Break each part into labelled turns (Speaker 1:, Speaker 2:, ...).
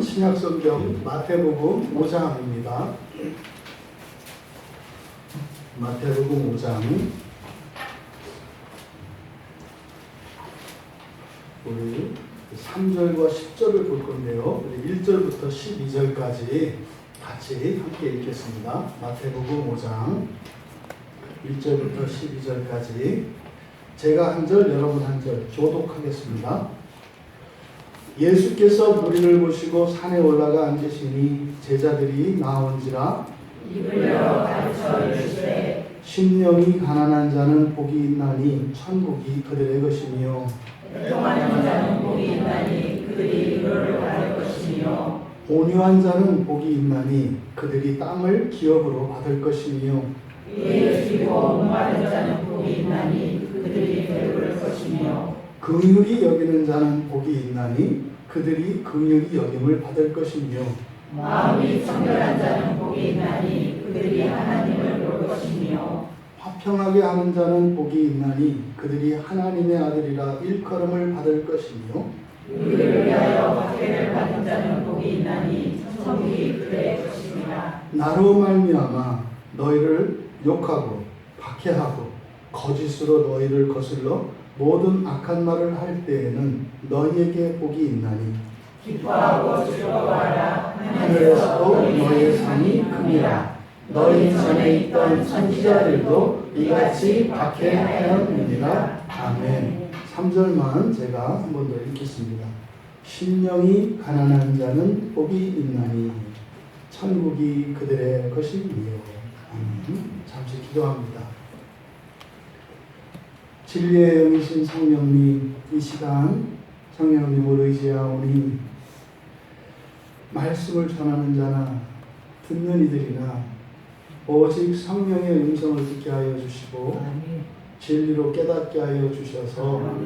Speaker 1: 신약성경 마태복음 5장입니다. 마태복음 5장 우리 3절과 10절을 볼 건데요. 우리 1절부터 12절까지 같이 함께 읽겠습니다. 마태복음 5장 1절부터 12절까지 제가 한 절, 여러분 한 절 교독하겠습니다. 예수께서 무리를 보시고 산에 올라가 앉으시니 제자들이 나온지라
Speaker 2: 입을 열어 가르쳐 이르시되
Speaker 1: 심령이 가난한 자는 복이 있나니 천국이 그들의 것이며
Speaker 2: 애통하는 자는 복이 있나니 그들이 위로를 받을 것이며
Speaker 1: 온유한 자는 복이 있나니 그들이 땅을 기업으로 받을 것이며
Speaker 2: 위에 주고 목마른 자는 복이 있나니 그들이 배부를 것이며
Speaker 1: 긍휼히 여기는 자는 복이 있나니 그들이 긍휼히 여김을 받을 것이며
Speaker 2: 마음이 청결한 자는 복이 있나니 그들이 하나님을 볼 것이며
Speaker 1: 화평하게 하는 자는 복이 있나니 그들이 하나님의 아들이라 일컬음을 받을 것이며
Speaker 2: 우리를 위하여 박해를 받은 자는 복이 있나니 천국이 그들의 것이니라.
Speaker 1: 나로 말미암아 너희를 욕하고 박해하고 거짓으로 너희를 거슬러 모든 악한 말을 할 때에는 너희에게 복이 있나니
Speaker 2: 기뻐하고 즐거워하라.
Speaker 1: 하늘에서도 너희의 상이 큼이라.
Speaker 2: 너희 전에 있던 선지자들도 이같이 박해하였느니라.
Speaker 1: 아멘. 3절만 제가 한 번 더 읽겠습니다. 심령이 가난한 자는 복이 있나니 천국이 그들의 것이며. 잠시 기도합니다. 진리의 영이신 성령님, 이 시간 성령님을 의지하오니 말씀을 전하는 자나 듣는 이들이나 오직 성령의 음성을 듣게 하여 주시고 진리로 깨닫게 하여 주셔서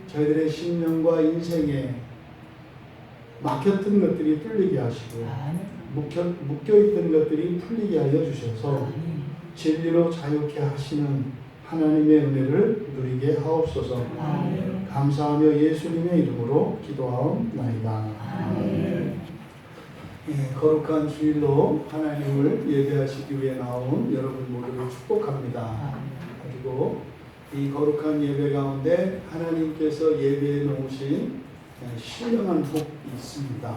Speaker 1: 저희들의 심령과 인생에 막혔던 것들이 뚫리게 하시고 묶여있던 것들이 풀리게 하여 주셔서 진리로 자유케 하시는 하나님의 은혜를 누리게 하옵소서. 감사하며 예수님의 이름으로 기도하옵나이다. 거룩한 주일로 하나님을 예배하시기 위해 나온 여러분 모두를 축복합니다. 그리고 이 거룩한 예배 가운데 하나님께서 예배해 놓으신 신령한 복이 있습니다.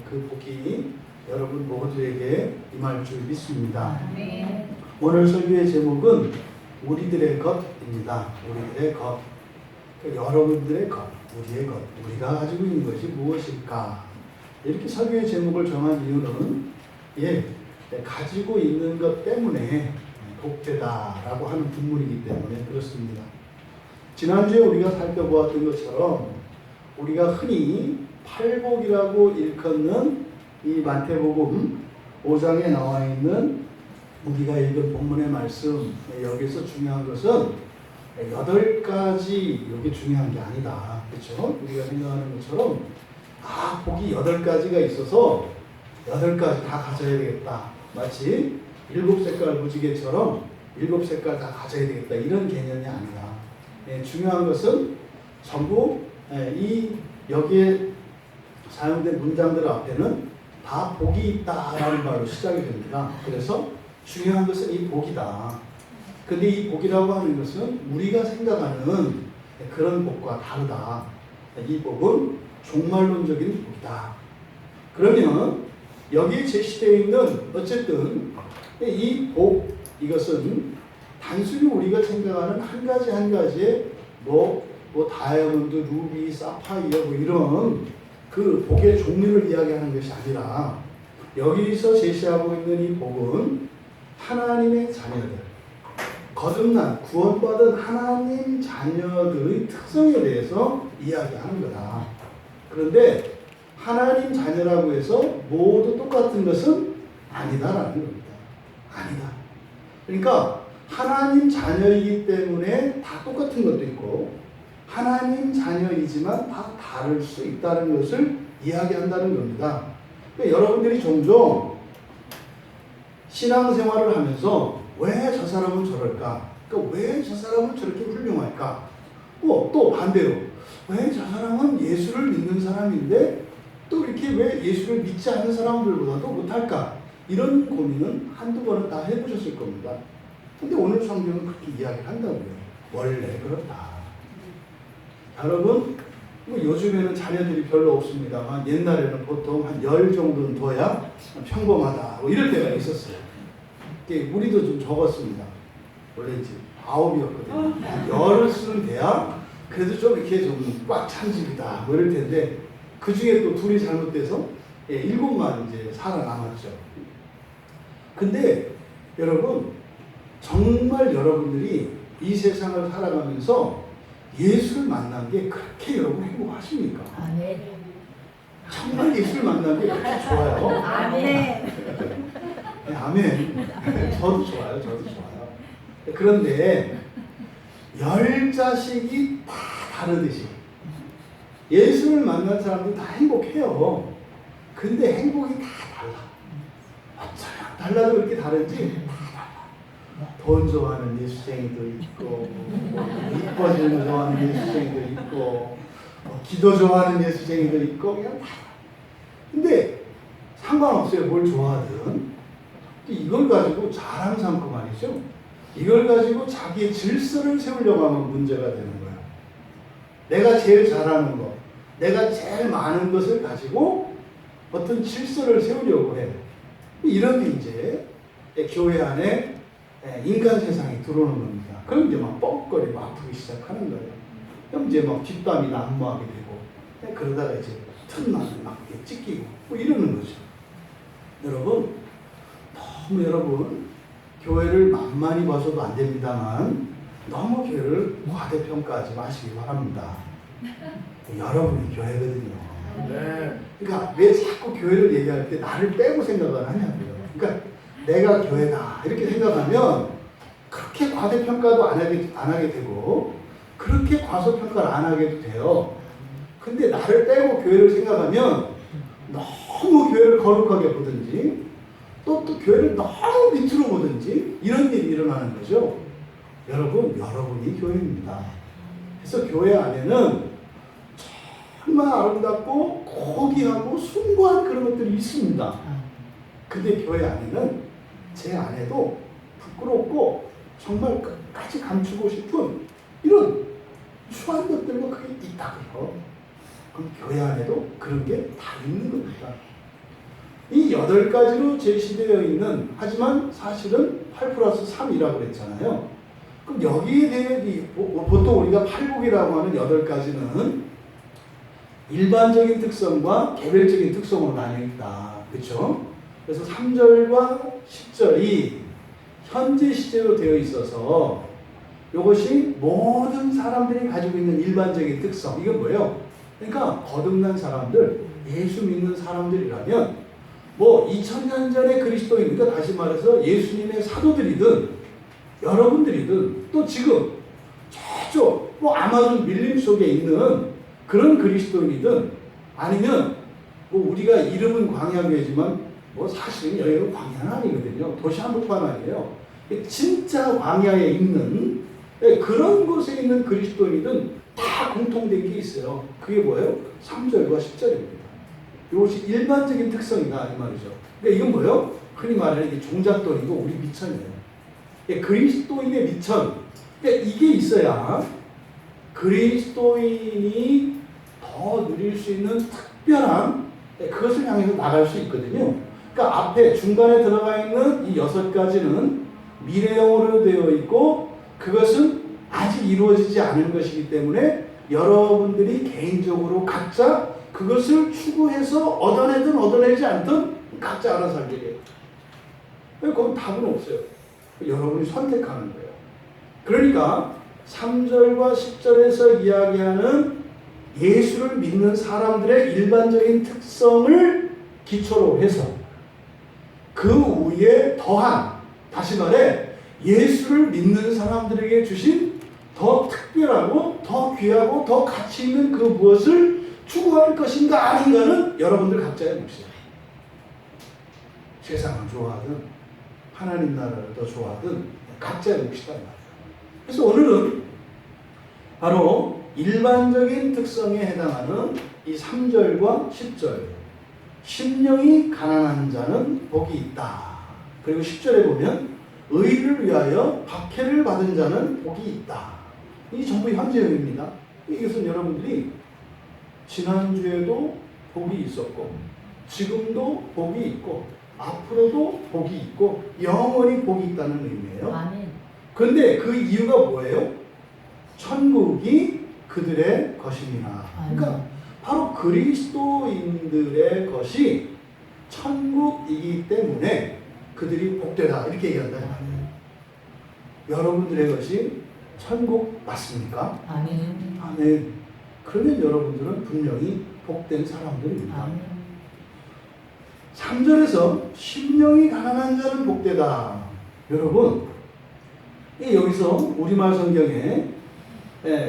Speaker 1: 그 복이 여러분 모두에게 임할 줄 믿습니다. 오늘 설교의 제목은 우리들의 것입니다. 우리들의 것. 여러분들의 것, 우리의 것, 우리가 가지고 있는 것이 무엇일까? 이렇게 설교의 제목을 정한 이유는 가지고 있는 것 때문에 복되다라고 하는 분문이기 때문에 그렇습니다. 지난주에 우리가 살펴보았던 것처럼 우리가 흔히 팔복이라고 일컫는 이 마태복음 5장에 나와 있는 우리가 읽은 본문의 말씀, 여기서 중요한 것은 8가지 이게 중요한 게 아니다. 그렇죠? 우리가 생각하는 것처럼 복이 8가지가 있어서 8가지 다 가져야 되겠다. 마치 7색깔 무지개처럼 7색깔 다 가져야 되겠다. 이런 개념이 아니다. 중요한 것은 전부 여기에 사용된 문장들 앞에는 다 복이 있다라는 말로 시작이 됩니다. 그래서 중요한 것은 이 복이다. 근데 이 복이라고 하는 것은 우리가 생각하는 그런 복과 다르다. 이 복은 종말론적인 복이다. 그러면 여기에 제시되어 있는 어쨌든 이 복, 이것은 단순히 우리가 생각하는 한 가지의 다이아몬드, 루비, 사파이어 이런 그 복의 종류를 이야기하는 것이 아니라 여기서 제시하고 있는 이 복은 하나님의 자녀들, 거듭난 구원받은 하나님 자녀들의 특성에 대해서 이야기하는 거다. 그런데 하나님 자녀라고 해서 모두 똑같은 것은 아니다라는 겁니다. 아니다. 그러니까 하나님 자녀이기 때문에 다 똑같은 것도 있고 하나님 자녀이지만 다 다를 수 있다는 것을 이야기한다는 겁니다. 그러니까 여러분들이 종종 신앙생활을 하면서 왜 저 사람은 저럴까? 그러니까 왜 저 사람은 저렇게 훌륭할까? 또 반대로 왜 저 사람은 예수를 믿는 사람인데 또 이렇게 왜 예수를 믿지 않는 사람들보다도 못할까? 이런 고민은 한두 번은 다 해보셨을 겁니다. 근데 오늘 성경은 그렇게 이야기를 한다고요. 원래 그렇다. 여러분, 뭐 요즘에는 자녀들이 별로 없습니다만 옛날에는 보통 한 10 정도는 둬야 평범하다. 뭐 이럴 때가 있었어요. 우리도 좀 적었습니다. 원래 이제 9이었거든요. 10을 쓰는 돼야 그래도 좀 이렇게 좀 꽉 찬 집이다. 뭐 이럴 텐데 그 중에 또 둘이 잘못돼서 7만 이제 살아남았죠. 근데 여러분, 정말 여러분들이 이 세상을 살아가면서 예수를 만난 게 그렇게 여러분 행복하십니까?
Speaker 2: 아멘.
Speaker 1: 정말 예수를 만난 게 그렇게 좋아요?
Speaker 2: 아멘.
Speaker 1: 네, 아멘. 저도 좋아요. 저도 좋아요. 그런데 10자식이 다 다르듯이 예수를 만난 사람들 다 행복해요. 근데 행복이 다 달라. 어쩌면 달라도 그렇게 다른지 돈 좋아하는 예수쟁이도 있고, 이뻐지는 거 좋아하는 예수쟁이도 있고, 기도 좋아하는 예수쟁이도 있고, 그냥 다. 근데 상관없어요. 뭘 좋아하든. 이걸 가지고 자랑 삼고 말이죠. 이걸 가지고 자기의 질서를 세우려고 하면 문제가 되는 거예요. 내가 제일 잘하는 것, 내가 제일 많은 것을 가지고 어떤 질서를 세우려고 해요. 이런 게 이제 교회 안에 인간 세상에 들어오는 겁니다. 그럼 이제 막 뻐벅거리고 아프기 시작하는 거예요. 그럼 이제 막 뒷담이 난무하게 되고, 그러다가 이제 틈만 막 찢기고, 뭐 이러는 거죠. 여러분, 너무 여러분, 교회를 만만히 봐서도 안 됩니다만, 너무 교회를 과대평가하지 마시기 바랍니다. 여러분이 교회거든요.
Speaker 3: 네.
Speaker 1: 그러니까 왜 자꾸 교회를 얘기할 때 나를 빼고 생각을 하냐고요. 그러니까 내가 교회다 이렇게 생각하면 그렇게 과대평가도 안 하게 되고 그렇게 과소평가를 안 하게도 돼요. 근데 나를 빼고 교회를 생각하면 너무 교회를 거룩하게 보든지 또 교회를 너무 밑으로 보든지 이런 일이 일어나는 거죠. 여러분이 교회입니다. 그래서 교회 안에는 정말 아름답고 고귀하고 숭고한 그런 것들이 있습니다. 근데 교회 안에는 제 안에도 부끄럽고 정말 끝까지 감추고 싶은 이런 추한 것들도 그게 있다고요. 그럼 교회 안에도 그런 게 다 있는 겁니다. 이 8가지로 제시되어 있는, 하지만 사실은 8+3이라고 그랬잖아요. 그럼 여기에 대해 보통 우리가 팔복이라고 하는 8가지는 일반적인 특성과 개별적인 특성으로 나뉘어 있다. 그렇죠? 그래서 3절과 10절이 현재 시제로 되어 있어서 이것이 모든 사람들이 가지고 있는 일반적인 특성. 이건 뭐예요? 그러니까 거듭난 사람들, 예수 믿는 사람들이라면 뭐 2000년 전의 그리스도인이니까 다시 말해서 예수님의 사도들이든 여러분들이든 또 지금 저쪽 뭐 아마존 밀림 속에 있는 그런 그리스도인이든 아니면 뭐 우리가 이름은 광야교회지만 뭐 사실은 여기는 광야는 아니거든요. 도시 한복판 아니에요. 진짜 광야에 있는 그런 곳에 있는 그리스도인이든 다 공통된 게 있어요. 그게 뭐예요? 3절과 10절입니다. 이것이 일반적인 특성이다 이 말이죠. 그러니까 이건 뭐예요? 흔히 말하는 이게 종잣돈이고 우리 미천이에요. 그리스도인의 미천. 그러니까 이게 있어야 그리스도인이 더 누릴 수 있는 특별한 그것을 향해서 나갈 수 있거든요. 그러니까 앞에 중간에 들어가 있는 이 6가지는 미래형으로 되어 있고 그것은 아직 이루어지지 않은 것이기 때문에 여러분들이 개인적으로 각자 그것을 추구해서 얻어내든 얻어내지 않든 각자 알아서 할 일이에요. 거기 답은 없어요. 여러분이 선택하는 거예요. 그러니까 3절과 10절에서 이야기하는 예수를 믿는 사람들의 일반적인 특성을 기초로 해서 그 위에 더한, 다시 말해 예수를 믿는 사람들에게 주신 더 특별하고 더 귀하고 더 가치 있는 그 무엇을 추구할 것인가 아닌가는 여러분들 각자의 몫이에요. 세상을 좋아하든 하나님 나라를 더 좋아하든 각자의 몫이다 이 말이에요. 그래서 오늘은 바로 일반적인 특성에 해당하는 이 3절과 10절 심령이 가난한 자는 복이 있다. 그리고 10절에 보면 의를 위하여 박해를 받은 자는 복이 있다. 이 전부 현재형입니다. 이것은 여러분들이 지난주에도 복이 있었고 지금도 복이 있고 앞으로도 복이 있고 영원히 복이 있다는 의미예요.
Speaker 2: 아멘.
Speaker 1: 그런데 그 이유가 뭐예요? 천국이 그들의 것입니다. 그러니까 바로 그리스도인들의 것이 천국이기 때문에 그들이 복되다 이렇게 얘기한다. 여러분들의 것이 천국 맞습니까?
Speaker 2: 아멘.
Speaker 1: 아멘. 그러면 여러분들은 분명히 복된 사람들입니다.
Speaker 2: 아멘.
Speaker 1: 3절에서 심령이 가난한 자는 복되다. 여러분, 여기서 우리말 성경에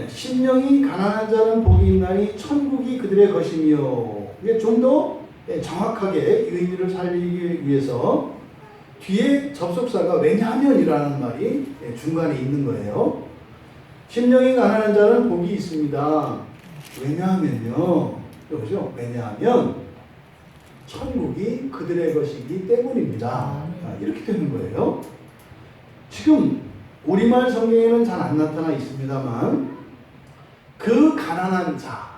Speaker 1: 심령이 가난한 자는 복이 있나니 천국이 그들의 것이며, 이게 좀 더 정확하게 의미를 살리기 위해서 뒤에 접속사가 왜냐하면이라는 말이 중간에 있는 거예요. 심령이 가난한 자는 복이 있습니다. 왜냐하면요. 그죠? 왜냐하면 천국이 그들의 것이기 때문입니다. 이렇게 되는 거예요. 지금 우리말 성경에는 잘 안 나타나 있습니다만 그 가난한 자,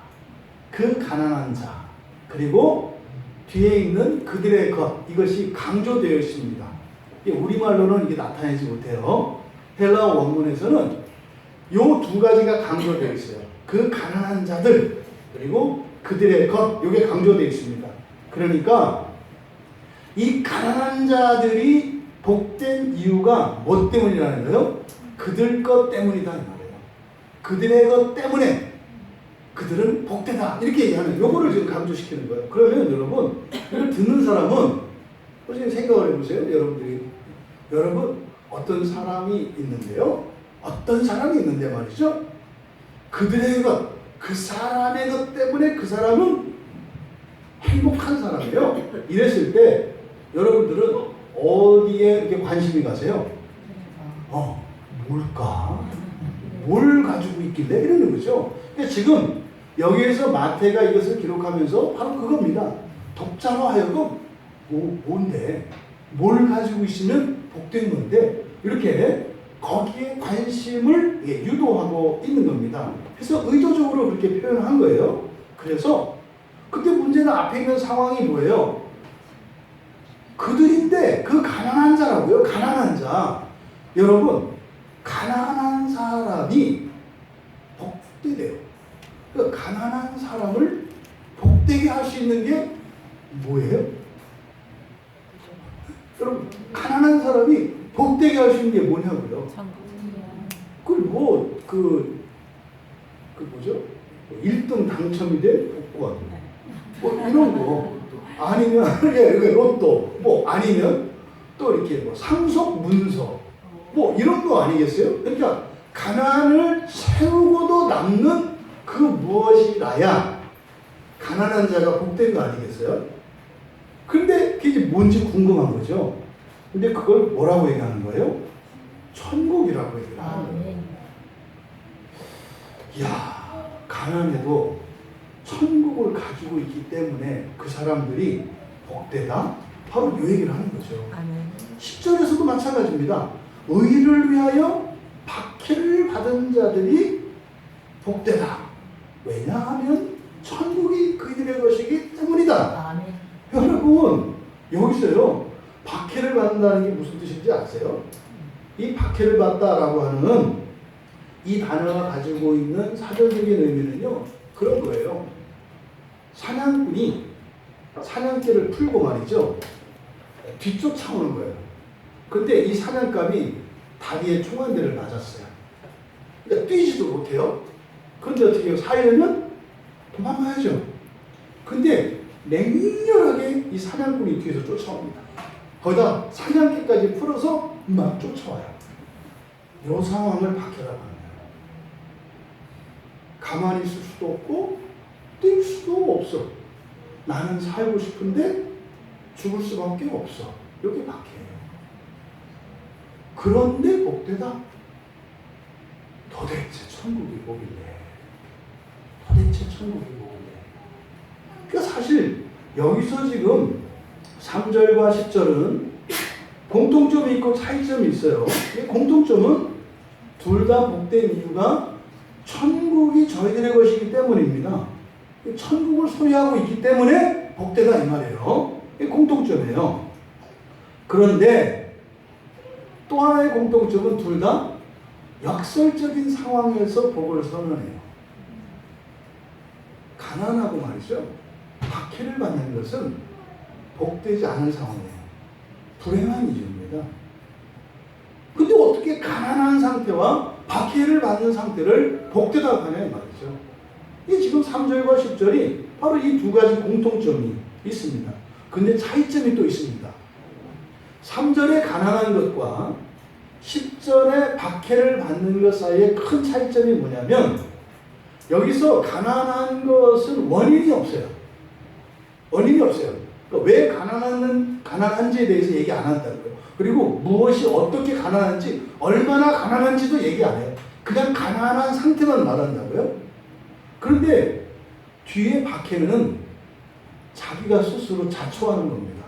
Speaker 1: 그리고 뒤에 있는 그들의 것, 이것이 강조되어 있습니다. 우리말로는 이게 나타내지 못해요. 헬라 원문에서는 이 두 가지가 강조되어 있어요. 그 가난한 자들, 그리고 그들의 것, 이게 강조되어 있습니다. 그러니까 이 가난한 자들이 복된 이유가 뭐 때문이라는 거예요? 그들 것 때문이다 이 말이에요. 그들의 것 때문에 그들은 복되다 이렇게 얘기하는, 요거를 지금 강조시키는 거예요. 그러면 여러분, 이걸 듣는 사람은 지금 생각을 해보세요. 여러분 어떤 사람이 있는데요, 어떤 사람이 있는데 말이죠, 그들의 것, 그 사람의 것 때문에 그 사람은 행복한 사람이에요. 이랬을 때 여러분들은 어디에 이렇게 관심이 가세요? 뭘까? 뭘 가지고 있길래? 이러는 거죠. 그러니까 지금 여기에서 마태가 이것을 기록하면서 바로 그겁니다. 독자로 하여금 뭔데? 뭘 가지고 있으면 복된 건데? 이렇게 거기에 관심을 유도하고 있는 겁니다. 그래서 의도적으로 그렇게 표현한 거예요. 그래서 근데 문제는 앞에 있는 상황이 뭐예요? 그들인데 그 가난한 자라고요. 가난한 자. 여러분, 가난한 사람이 복되대요. 그 가난한 사람을 복되게 할 수 있는 게 뭐예요? 여러분, 가난한 사람이 복되게 할 수 있는 게 뭐냐고요? 그리고 뭐죠? 1등 당첨이 된 복권, 이런 거, 아니면 로또, 아니면 또 이렇게 상속 문서, 이런 거 아니겠어요? 그러니까 가난을 세우고도 남는 그 무엇이라야 가난한 자가 복된 거 아니겠어요? 근데 그게 뭔지 궁금한 거죠. 근데 그걸 뭐라고 얘기하는 거예요? 천국이라고 얘기하는 거예요. 이야, 가난해도 천국을 가지고 있기 때문에 그 사람들이 복되다? 바로 이 얘기를 하는 거죠. 10절에서도 마찬가지입니다. 의를 위하여 박해를 받은 자들이 복되다. 왜냐하면 천국이 그들의 것이기 때문이다. 여러분, 여기서요, 박해를 받는다는 게 무슨 뜻인지 아세요? 이 박해를 받다라고 하는 이 단어가 가지고 있는 사전적인 의미는요, 그런 거예요. 사냥꾼이 사냥개를 풀고 말이죠, 뒤쫓아오는 거예요. 근데 이 사냥감이 다리에 총 한 대를 맞았어요. 그러니까 뛰지도 못해요. 그런데 어떻게 해요? 살려면 도망가야죠. 근데 맹렬하게 이 사냥꾼이 뒤에서 쫓아옵니다. 거기다 사냥개까지 풀어서 막 쫓아와요. 이 상황을 박해라고 합니다. 가만히 있을 수도 없고 뛸 수도 없어. 나는 살고 싶은데 죽을 수밖에 없어. 이게 박해예요. 그런데 복되다. 도대체 천국이 뭐길래? 도대체 천국이 뭐길래? 그러니까 사실 여기서 지금 3절과 10절은 공통점이 있고 차이점이 있어요. 이 공통점은 둘 다 복된 이유가 천국이 저희들의 것이기 때문입니다. 천국을 소유하고 있기 때문에 복되다 이 말이에요. 이 공통점이에요. 그런데 또 하나의 공통점은 둘 다 역설적인 상황에서 복을 선언해요. 가난하고 말이죠. 박해를 받는 것은 복되지 않은 상황이에요. 불행한 이유입니다. 근데 어떻게 가난한 상태와 박해를 받는 상태를 복되다고 하냐 이 말이죠. 이게 지금 3절과 10절이 바로 이 두 가지 공통점이 있습니다. 근데 차이점이 또 있습니다. 3절의 가난한 것과 10절의 박해를 받는 것 사이에 큰 차이점이 뭐냐면 여기서 가난한 것은 원인이 없어요. 원인이 없어요. 그러니까 왜 가난한지에 대해서 얘기 안 한다고요. 그리고 무엇이 어떻게 가난한지, 얼마나 가난한지도 얘기 안 해요. 그냥 가난한 상태만 말한다고요. 그런데 뒤에 박해는 자기가 스스로 자초하는 겁니다.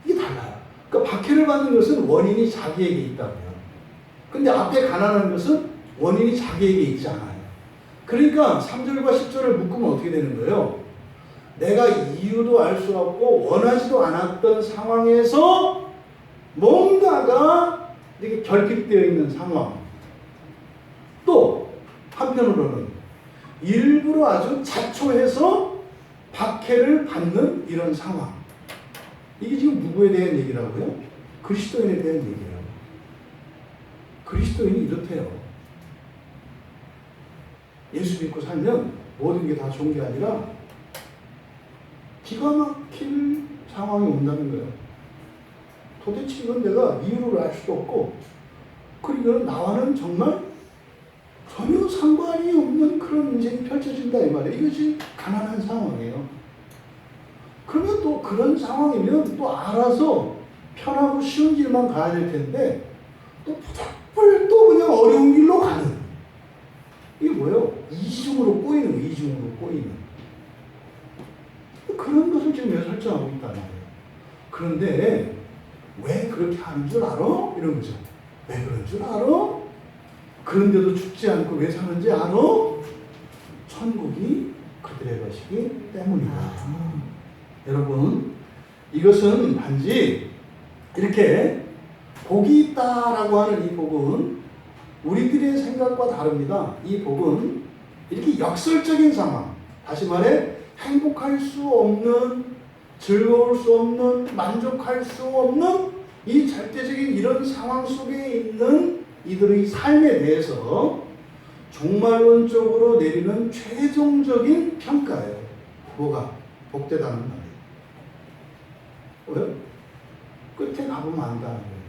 Speaker 1: 이게 달라요. 그러니까 박해를 받는 것은 원인이 자기에게 있다고요. 근데 앞에 가난한 것은 원인이 자기에게 있지 않아요. 그러니까 3절과 10절을 묶으면 어떻게 되는 거예요? 내가 이유도 알 수 없고 원하지도 않았던 상황에서 뭔가가 이렇게 결핍되어 있는 상황. 또 한편으로는 일부러 아주 자초해서 박해를 받는 이런 상황. 이게 지금 누구에 대한 얘기라고요? 그리스도인에 대한 얘기예요. 그리스도인이 이렇대요. 예수 믿고 살면 모든 게 다 좋은 게 아니라 기가 막힐 상황이 온다는 거예요. 도대체 이건 내가 이유를 알 수도 없고, 그리고 나와는 정말 전혀 상관이 없는 그런 인생이 펼쳐진다 이 말이에요. 이것이 가난한 상황이에요. 그러면 또 그런 상황이면 또 알아서 편하고 쉬운 길만 가야 될 텐데 또 부닥불 또 그냥 어려운 길로 가는, 이게 뭐예요? 이중으로 꼬이는 거예요. 이중으로 꼬이는 그런 것을 지금 여기 설정하고 있단 말이에요. 그런데 왜 그렇게 하는 줄 알아? 이런 거죠. 왜 그런 줄 알아? 그런데도 죽지 않고 왜 사는지 알아? 천국이 그들의 것이기 때문이다. 여러분, 이것은 단지 이렇게 복이 있다라고 하는 이 복은 우리들의 생각과 다릅니다. 이 복은 이렇게 역설적인 상황, 다시 말해 행복할 수 없는, 즐거울 수 없는, 만족할 수 없는 이 절대적인 이런 상황 속에 있는 이들의 삶에 대해서 종말론적으로 내리는 최종적인 평가예요. 뭐가? 복되다는 말이에요. 왜? 끝에 가보면 안다는 거예요.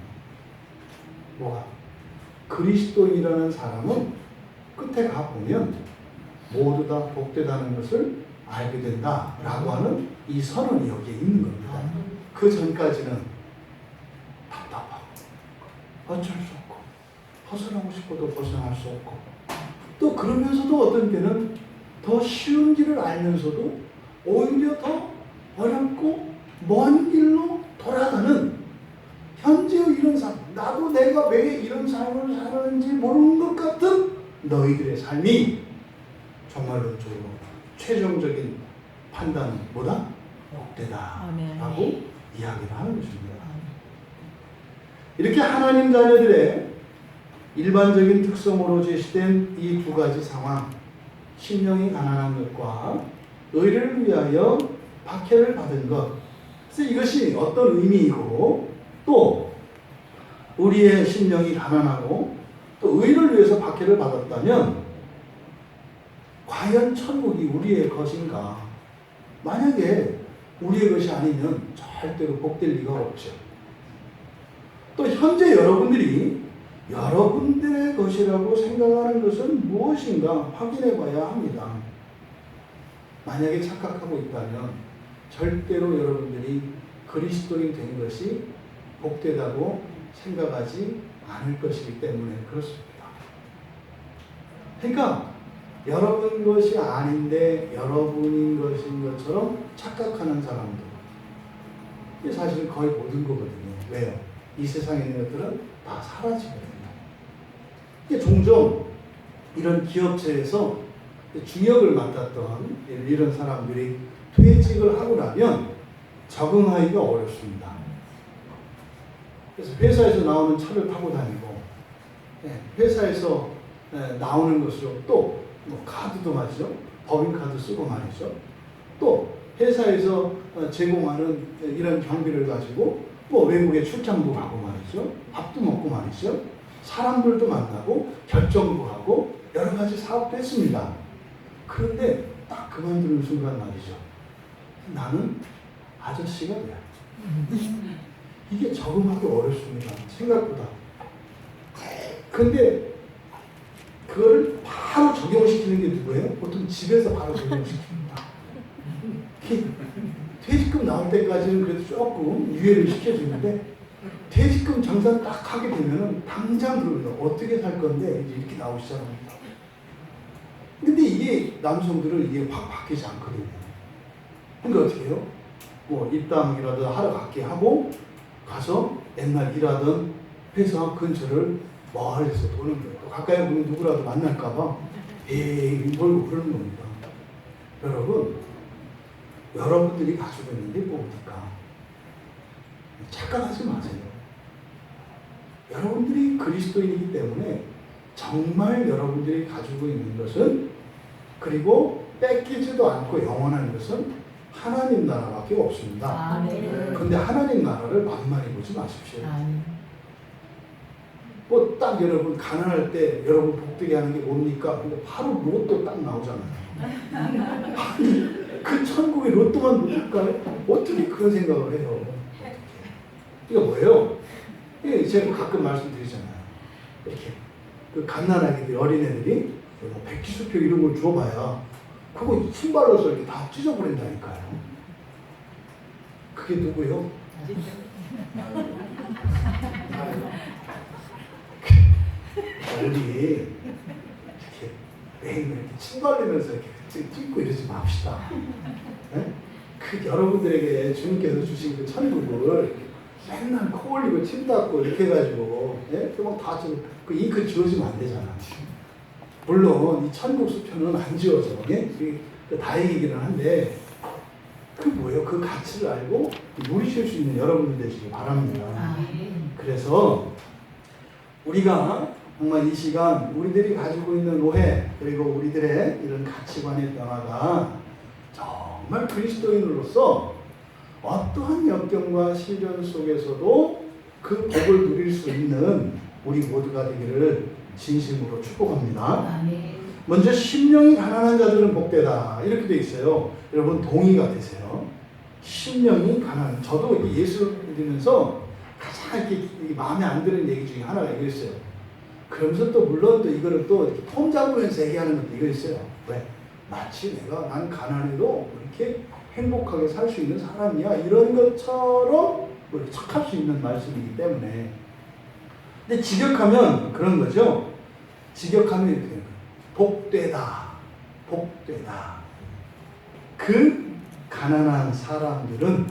Speaker 1: 뭐가? 그리스도인이라는 사람은 끝에 가보면 모두 다 복되다는 것을 알게 된다라고 하는 이 선언이 여기에 있는 겁니다. 그 전까지는 답답하고 어쩔 수 없고 벗어나고 싶어도 벗어날 수 없고, 또 그러면서도 어떤 때는 더 쉬운 길을 알면서도 오히려 더 어렵고 먼 길로 돌아가는 현재의 이런 삶, 나도 내가 왜 이런 삶을 사는지 모르는 것 같은 너희들의 삶이 정말론적으로 최종적인 판단은 뭐다? 복되다라고 이야기를 하는 것입니다. 이렇게 하나님 자녀들의 일반적인 특성으로 제시된 이 두 가지 상황, 심령이 가난한 것과 의를 위하여 박해를 받은 것, 그래서 이것이 어떤 의미이고, 또 우리의 심령이 가난하고 또 의를 위해서 박해를 받았다면 과연 천국이 우리의 것인가? 만약에 우리의 것이 아니면 절대로 복될 리가 없죠. 또 현재 여러분들이 여러분들의 것이라고 생각하는 것은 무엇인가 확인해 봐야 합니다. 만약에 착각하고 있다면 절대로 여러분들이 그리스도인 된 것이 복되다고 생각하지 않을 것이기 때문에 그렇습니다. 그러니까 여러분 것이 아닌데 여러분인 것인 것처럼 착각하는 사람들. 이게 사실 거의 모든 거거든요. 왜요? 이 세상에 있는 것들은 다 사라지거든요. 이게 종종 이런 기업체에서 중역을 맡았던 이런 사람들이 퇴직을 하고 나면 적응하기가 어렵습니다. 그래서 회사에서 나오는 차를 타고 다니고, 회사에서 나오는 것으로 또 뭐 카드도 말이죠. 법인카드 쓰고 말이죠. 또 회사에서 제공하는 이런 경비를 가지고 뭐 외국에 출장도 가고 말이죠. 밥도 먹고 말이죠. 사람들도 만나고 결정도 하고 여러 가지 사업도 했습니다. 그런데 딱 그만두는 순간 말이죠. 나는 아저씨가 돼요. 이게 적응하기 어렵습니다. 생각보다. 근데 그걸 바로 적용시키는 게 누구예요? 보통 집에서 바로 적용시킵니다. 퇴직금 나올 때까지는 그래도 조금 유예를 시켜주는데 퇴직금 정산 딱 하게 되면은 당장 그러면 어떻게 살 건데 이제 이렇게 나오기 시작합니다. 근데 이게 남성들은 이게 확 바뀌지 않거든요. 그러니까 어떻게 해요? 뭐 입당이라도 하러 갈게 하고 가서 옛날 일하던 회사 근처를 멀리서 도는 거예요. 또 가까이 보면 누구라도 만날까봐 에이 몰고 그러는 겁니다. 여러분, 여러분들이 가지고 있는 게 뭡니까? 착각하지 마세요. 여러분들이 그리스도인이기 때문에 정말 여러분들이 가지고 있는 것은, 그리고 뺏기지도 않고 영원한 것은 하나님 나라밖에 없습니다. 그런데 하나님 나라를 만만히 보지 마십시오. 뭐 딱 여러분 가난할 때 여러분 복되게 하는 게 뭡니까? 근데 바로 로또 딱 나오잖아요. 아니, 그 천국에 로또만 못할까요? 어떻게 그런 생각을 해요? 이게 뭐예요? 이게 제가 가끔 말씀드리잖아요. 이렇게 그 갓난아기들, 어린애들이 뭐 백지수표 이런 걸 줘봐야 그거 신발로서 이렇게 다 찢어버린다니까요. 그게 누구예요? 우리 이렇게 매일 이렇게 침 발리면서 이렇게 찍고 이러지 맙시다. 네? 그 여러분들에게 주님께서 주신 그 천국을 맨날 코 올리고 침 닦고 이렇게 해가지고, 다 그 잉크 지워지면 안 되잖아. 물론 이 천국 수표는 안 지워져. 다행이기는 한데, 그 뭐예요? 그 가치를 알고 누리실 수 있는 여러분들 되시길 바랍니다. 그래서 우리가 정말 이 시간 우리들이 가지고 있는 오해, 그리고 우리들의 이런 가치관의 변화가 정말 그리스도인으로서 어떠한 역경과 시련 속에서도 그 복을 누릴 수 있는 우리 모두가 되기를 진심으로 축복합니다. 먼저 심령이 가난한 자들은 복되다 이렇게 돼 있어요. 여러분 동의가 되세요? 심령이 가난한, 저도 예수 믿으면서 가장 이렇게 마음에 안 드는 얘기 중에 하나가 이거였어요. 그러면서 또 물론 또 이거를 또 이렇게 폼 잡으면서 얘기하는 것도 이거였어요. 왜? 마치 난 가난해도 이렇게 행복하게 살 수 있는 사람이야 이런 것처럼 착할 수 있는 말씀이기 때문에. 근데 직역하면 그런 거죠. 직역하면 이렇게 돼요. 복되다, 복되다. 그 가난한 사람들은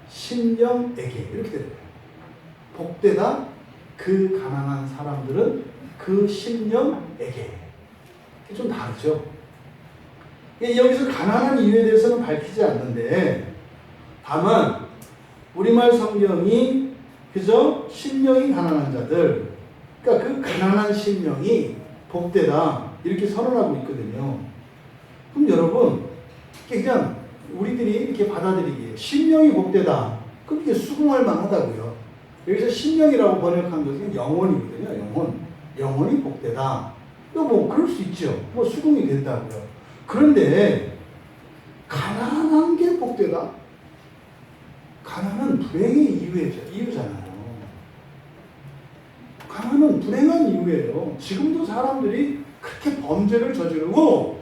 Speaker 1: 심령에게 이렇게 돼요. 복되다. 그 가난한 사람들은 그 심령에게. 좀 다르죠. 여기서 가난한 이유에 대해서는 밝히지 않는데, 다만 우리말 성경이 그저 심령이 가난한 자들, 그러니까 그 가난한 심령이 복되다 이렇게 선언하고 있거든요. 그럼 여러분, 그냥 우리들이 이렇게 받아들이기에 심령이 복되다, 그럼 이게 수긍할 만하다고요. 여기서 심령이라고 번역한 것은 영혼이거든요. 영혼이 복되다. 뭐 그럴 수 있죠. 뭐 수긍이 된다고요. 그런데 가난한 게 복되다? 가난은 불행의 이유잖아요. 가난은 불행한 이유예요. 지금도 사람들이 그렇게 범죄를 저지르고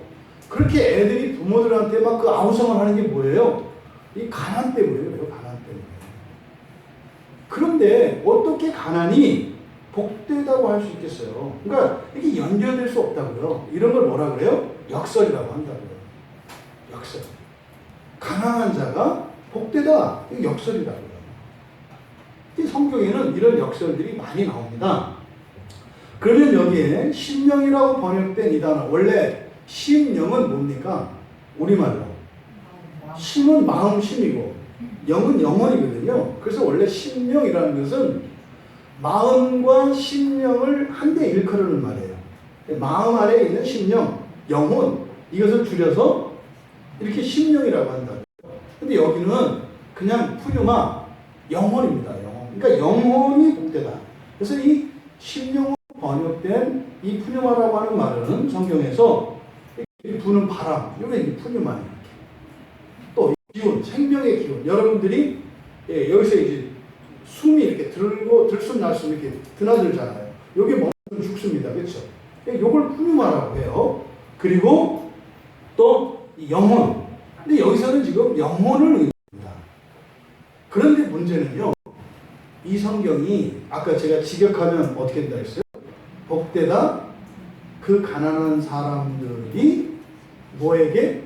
Speaker 1: 그렇게 애들이 부모들한테 막 그 아우성을 하는 게 뭐예요? 이 가난 때문이에요. 가난 때문에. 그런데 어떻게 가난이 복되다고 할 수 있겠어요. 그러니까 이게 연결될 수 없다고요. 이런 걸 뭐라 그래요? 역설이라고 한다고요. 역설. 가난한 자가 복되다. 이게 역설이라고요. 이 성경에는 이런 역설들이 많이 나옵니다. 그러면 여기에 심령이라고 번역된 이 단어, 원래 심령은 뭡니까? 우리말로. 심은 마음 심이고 영은 영혼이거든요. 그래서 원래 심령이라는 것은 마음과 심령을 한데 일컬는 말이에요. 마음 아래에 있는 심령, 영혼, 이것을 줄여서 이렇게 심령이라고 한다고요. 근데 여기는 그냥 푸뉴마, 영혼입니다. 영혼. 그러니까 영혼이 복되다. 그래서 이 심령으로 번역된 이 푸뉴마라고 하는 말은 성경에서 부는 바람, 이게 푸뉴마예요. 또 기운, 생명의 기운. 여러분들이 여기서 이제 숨이 이렇게 들숨 날숨 이렇게 드나들잖아요. 여기 멈추면 죽습니다. 그렇죠? 이걸 푸뉴마라고 해요. 그리고 또 영혼. 근데 여기서는 지금 영혼을 의미합니다. 그런데 문제는요. 이 성경이 아까 제가 직역하면 어떻게 된다 했어요? 복되다 그 가난한 사람들이 뭐에게?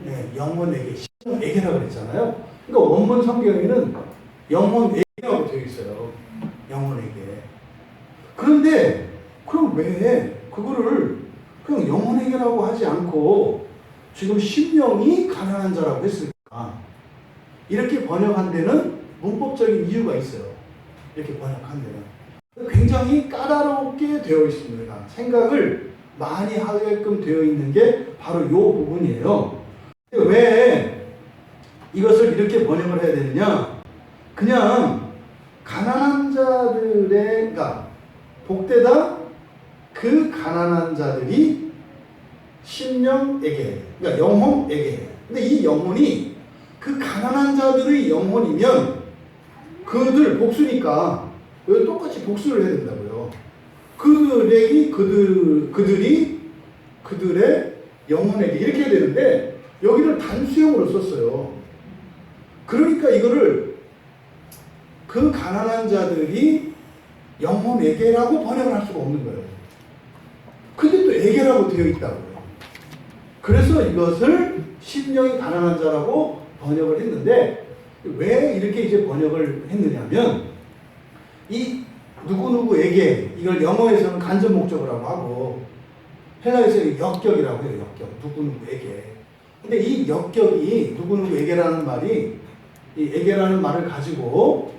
Speaker 1: 네, 영혼에게, 심령에게라고 그랬잖아요. 그러니까 원문 성경에는 영혼에게라고 되어 있어요. 영혼에게. 그런데 그럼 왜 그거를 그냥 영혼에게라고 하지 않고 지금 심령이 가난한 자라고 했을까? 이렇게 번역한 데는 문법적인 이유가 있어요. 이렇게 번역한 데는. 굉장히 까다롭게 되어 있습니다. 생각을 많이 하게끔 되어 있는 게 바로 이 부분이에요. 왜 이것을 이렇게 번역을 해야 되느냐? 그냥 가난한 자들의, 그러니까 복되다 그 가난한 자들이 심령에게, 그러니까 영혼에게. 근데 이 영혼이 그 가난한 자들의 영혼이면 그들 복수니까 왜 똑같이 복수를 해야 된다고요? 그들이 그들의 영혼에게 이렇게 해야 되는데 여기를 단수형으로 썼어요. 그러니까 이거를 그 가난한 자들이 영혼에게라고 번역을 할 수가 없는 거예요. 근데 또 에게라고 되어 있다고요. 그래서 이것을 심령이 가난한 자라고 번역을 했는데 왜 이렇게 이제 번역을 했느냐면 이 누구누구에게 이걸 영어에서는 간접 목적어라고 하고 헬라에서 역격이라고 해요. 역격. 누구누구에게. 근데 이 역격이 누구누구에게라는 말이 이 에게라는 말을 가지고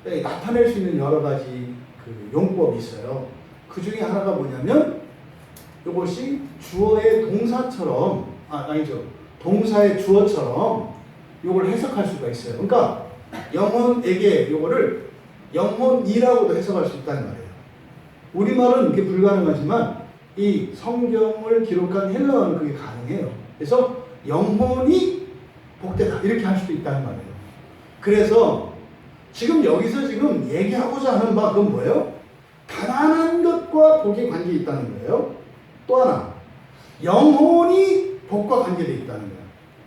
Speaker 1: 나타낼 수 있는 여러 가지 그 용법이 있어요. 그 중에 하나가 뭐냐면 이것이 주어의 동사처럼 아니죠. 동사의 주어처럼 이걸 해석할 수가 있어요. 그러니까 영혼에게 이거를 영혼이라고도 해석할 수 있다는 말이에요. 우리말은 이게 불가능하지만 이 성경을 기록한 헬라어는 그게 가능해요. 그래서 영혼이 복되다 이렇게 할 수도 있다는 말이에요. 그래서 지금 여기서 지금 얘기하고자 하는 바 그건 뭐예요? 가난한 것과 복이 관계 있다는 거예요. 또 하나 영혼이 복과 관계되어 있다는 거예요.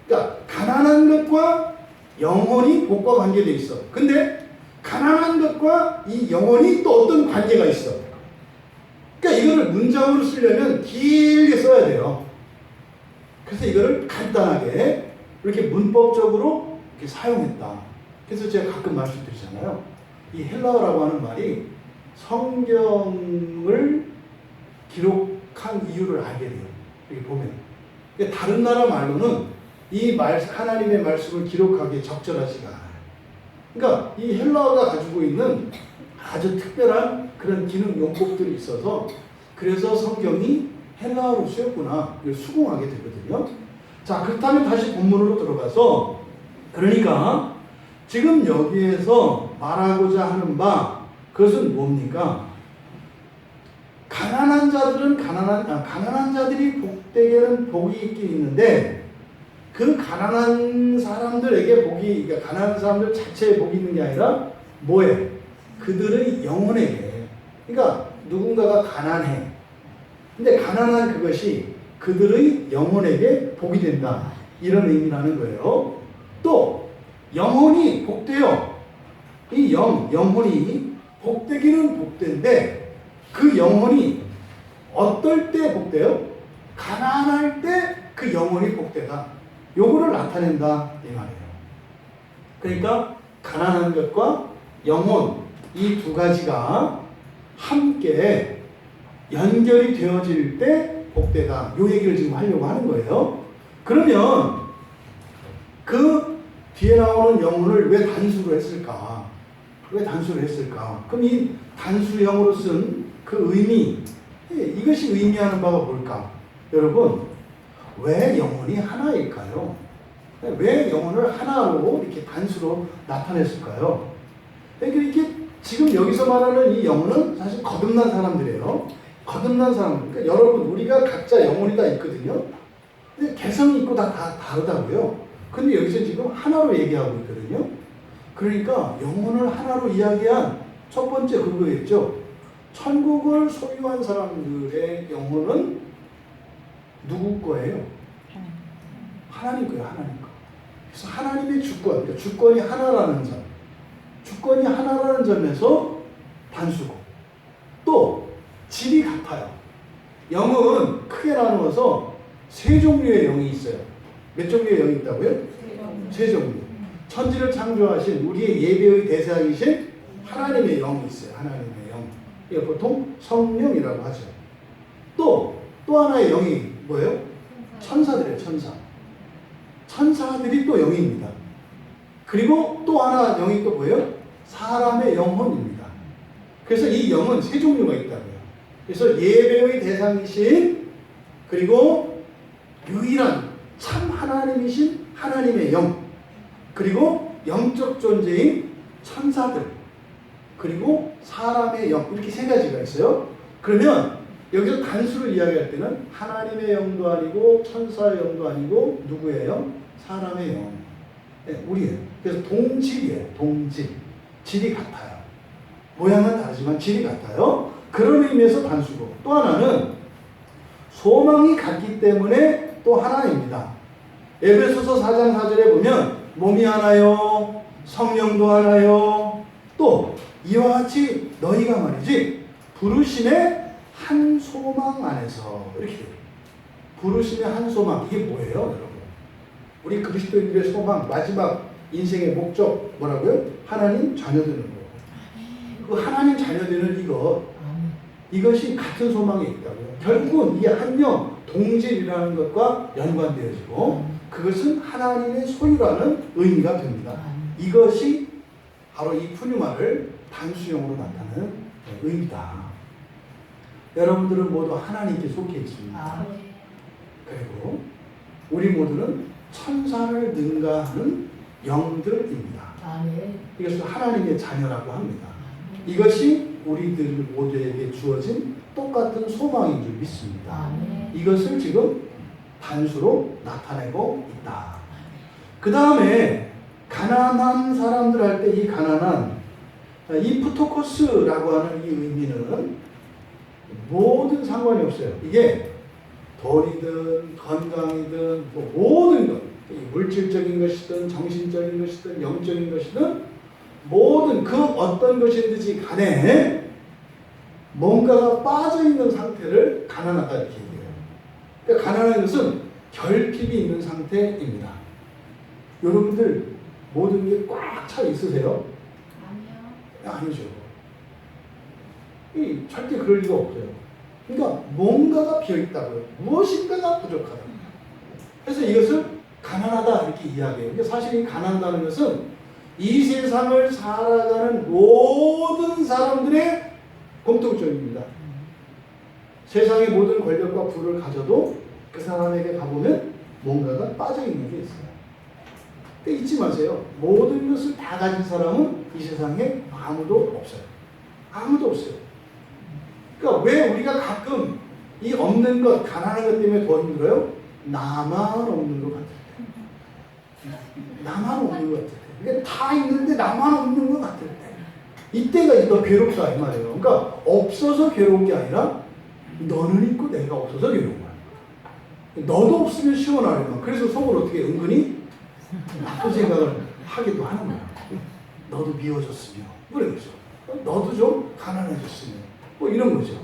Speaker 1: 그러니까 가난한 것과 영혼이 복과 관계되어 있어. 근데 가난한 것과 이 영혼이 또 어떤 관계가 있어. 그러니까 이거를 문장으로 쓰려면 길게 써야 돼요. 그래서 이거를 간단하게 이렇게 문법적으로 이렇게 사용했다. 그래서 제가 가끔 말씀드리잖아요. 이 헬라어라고 하는 말이 성경을 기록한 이유를 알게 돼요. 이렇게 보면. 다른 나라 말로는 이 하나님의 말씀을 기록하기에 적절하지가 않아요. 그러니까 이 헬라어가 가지고 있는 아주 특별한 그런 기능 용법들이 있어서 그래서 성경이 헬라어로 쓰였구나 이걸 수긍하게 되거든요. 자, 그렇다면 다시 본문으로 들어가서 그러니까 지금 여기에서 말하고자 하는 바 그것은 뭡니까? 가난한 자들은 가난한 자들이 복되게는 복이 있긴 있는데 그 가난한 사람들에게 복이, 그러니까 가난한 사람들 자체에 복이 있는 게 아니라 뭐에? 그들의 영혼에게. 그러니까 누군가가 가난해. 근데 가난한 그것이 그들의 영혼에게 복이 된다. 이런 의미라는 거예요. 또 영혼이 복되어 이 영혼이 복되기는 복된데 그 영혼이 어떨 때 복돼요? 가난할 때 그 영혼이 복되다. 요거를 나타낸다 이 말이에요. 그러니까 가난한 것과 영혼 이 두 가지가 함께 연결이 되어질 때 복되다. 요 얘기를 지금 하려고 하는 거예요. 그러면 그 뒤에 나오는 영혼을 왜 단수로 했을까? 왜 단수를 했을까? 그럼 이 단수형으로 쓴 그 의미, 이것이 의미하는 바가 뭘까? 여러분, 왜 영혼이 하나일까요? 왜 영혼을 하나로 이렇게 단수로 나타냈을까요? 그러니까 이렇게 지금 여기서 말하는 이 영혼은 사실 거듭난 사람들이에요. 거듭난 사람, 그러니까 여러분 우리가 각자 영혼이 다 있거든요. 근데 개성이 있고 다 다르다고요. 근데 여기서 지금 하나로 얘기하고 있거든요. 그러니까 영혼을 하나로 이야기한 첫 번째 그거였죠. 천국을 소유한 사람들의 영혼은 누구 거예요? 하나님 거예요, 하나님 거. 그래서 하나님의 주권, 그러니까 주권이 하나라는 점, 주권이 하나라는 점에서 단수고, 또 질이 같아요. 영은 크게 나누어서 세 종류의 영이 있어요. 몇 종류의 영이 있다고요? 세 종류. 천지를 창조하신 우리의 예배의 대상이신 하나님의 영이 있어요. 하나님의 영. 이거 보통 성령이라고 하죠. 또 하나의 영이 뭐예요? 천사들이에요, 천사. 천사들이 또 영입니다. 그리고 또 하나 영이 또 뭐예요? 사람의 영혼입니다. 그래서 이 영은 세 종류가 있다고요. 그래서 예배의 대상이신 그리고 유일한 참 하나님이신 하나님의 영, 그리고 영적 존재인 천사들, 그리고 사람의 영, 이렇게 세 가지가 있어요. 그러면 여기서 단수를 이야기할 때는 하나님의 영도 아니고 천사의 영도 아니고 누구의 영? 사람의 영. 네, 우리예요. 그래서 동질이에요. 동질. 질이 같아요. 모양은 다르지만 질이 같아요. 그런 의미에서 단수고, 또 하나는 소망이 같기 때문에 또 하나입니다. 에베소서 4장 4절에 보면 몸이 하나요, 성령도 하나요, 또 이와 같이 너희가 말이지 부르심의 한 소망 안에서, 이렇게 돼요. 부르심의 한 소망, 이게 뭐예요, 여러분? 우리 그리스도인들의 소망, 마지막 인생의 목적 뭐라고요? 하나님 자녀 되는 거. 그 하나님 자녀 되는 이것이 같은 소망에 있다고요. 결국은 이게 한명 동질이라는 것과 연관되어지고 그것은 하나님의 소유라는 의미가 됩니다. 이것이 바로 이 푸뉴마를 단수형으로 나타내는 의미다. 여러분들은 모두 하나님께 속해 있습니다. 그리고 우리 모두는 천사를 능가하는 영들입니다. 이것을 하나님의 자녀라고 합니다. 이것이 우리들 모두에게 주어진 똑같은 소망인 줄 믿습니다. 이것을 지금 단수로 나타내고 있다. 그 다음에 가난한 사람들 할 때 이 가난한 이 푸토코스라고 하는 이 의미는 모든 상관이 없어요. 이게 돈이든 건강이든 뭐 모든 것, 물질적인 것이든 정신적인 것이든 영적인 것이든 모든 그 어떤 것이든지 간에 뭔가가 빠져있는 상태를 가난하다 이렇게 얘기해요. 그러니까 가난한 것은 결핍이 있는 상태입니다. 여러분들 모든 게 꽉 차 있으세요? 아니죠. 절대 그럴 리가 없어요. 그러니까 뭔가가 비어있다고요. 무엇인가가 부족하다. 그래서 이것을 가난하다 이렇게 이야기해요. 근데 사실 이 가난하다는 것은 이 세상을 살아가는 모든 사람들의 공통점입니다. 세상의 모든 권력과 부를 가져도 그 사람에게 가보면 뭔가가 빠져있는 게 있어요. 근데 잊지 마세요. 모든 것을 다 가진 사람은 이 세상에 아무도 없어요. 아무도 없어요. 그러니까 왜 우리가 가끔 이 없는 것, 가난한 것 때문에 더 힘들어요? 나만 없는 것 같을 때. 나만 없는 것 같을 때. 그러니까 다 있는데 나만 없는 것 같을 때. 이때가 더 괴롭다 이 말이에요. 그러니까 없어서 괴로운 게 아니라 너는 있고 내가 없어서 괴로운 거야. 너도 없으면 시원하려면. 그래서 속을 어떻게 은근히 나쁜 생각을 하기도 하는 거야. 너도 미워졌으면. 그러겠죠. 너도 좀 가난해졌으면. 뭐 이런 거죠.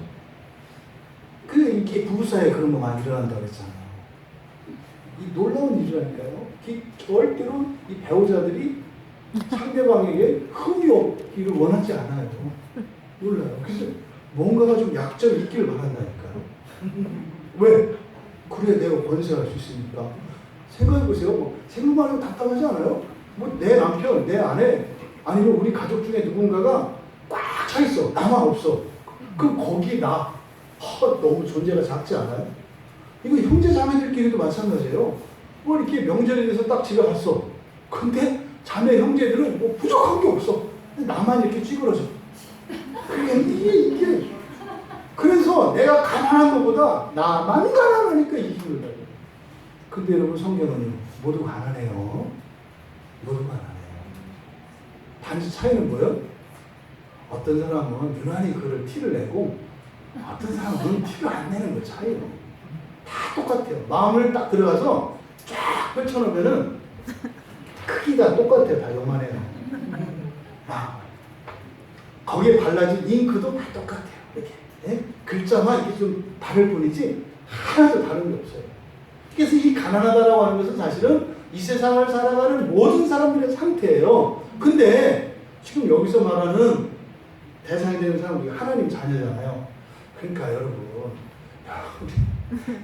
Speaker 1: 이렇게 부부사이에 그런 거 많이 일어난다고 했잖아요. 이 놀라운 일이라니까요. 절대로 이 배우자들이 상대방에게 흠이 없기를 원하지 않아요. 몰라요. 그래서 뭔가가 좀 약점이 있기를 바란다니까요. 왜? 그래 내가 권세할 수 있으니까. 생각해보세요. 뭐 생각만 해도 답답하지 않아요? 뭐 내 남편, 내 아내, 아니면 우리 가족 중에 누군가가 꽉 차 있어. 나만 없어. 그럼 거기 나 너무 존재가 작지 않아요? 이거 형제 자매들끼리도 마찬가지예요. 뭐 이렇게 명절이 돼서 딱 집에 갔어. 근데 자매 형제들은 뭐 부족한 게 없어. 근데 나만 이렇게 찌그러져. 이게 그래서 내가 가난한 것보다 나만 가난하니까 이 힘을 받아요. 근데 여러분 성경은요 모두 가난해요. 모두 가난해요. 단지 차이는 뭐예요? 어떤 사람은 유난히 그걸 티를 내고 어떤 사람은 티를 안 내는 거 차이예요. 다 똑같아요. 마음을 딱 들어가서 쫙 펼쳐놓으면은 크기가 똑같아요. 다 요만해요. 거기에 발라진 잉크도 다 똑같아요. 이렇게 예? 글자만 이게 좀 다를 뿐이지 하나도 다른 게 없어요. 그래서 이 가난하다라고 하는 것은 사실은 이 세상을 살아가는 모든 사람들의 상태예요. 근데 지금 여기서 말하는 대상이 되는 사람은 하나님 자녀잖아요. 그러니까 여러분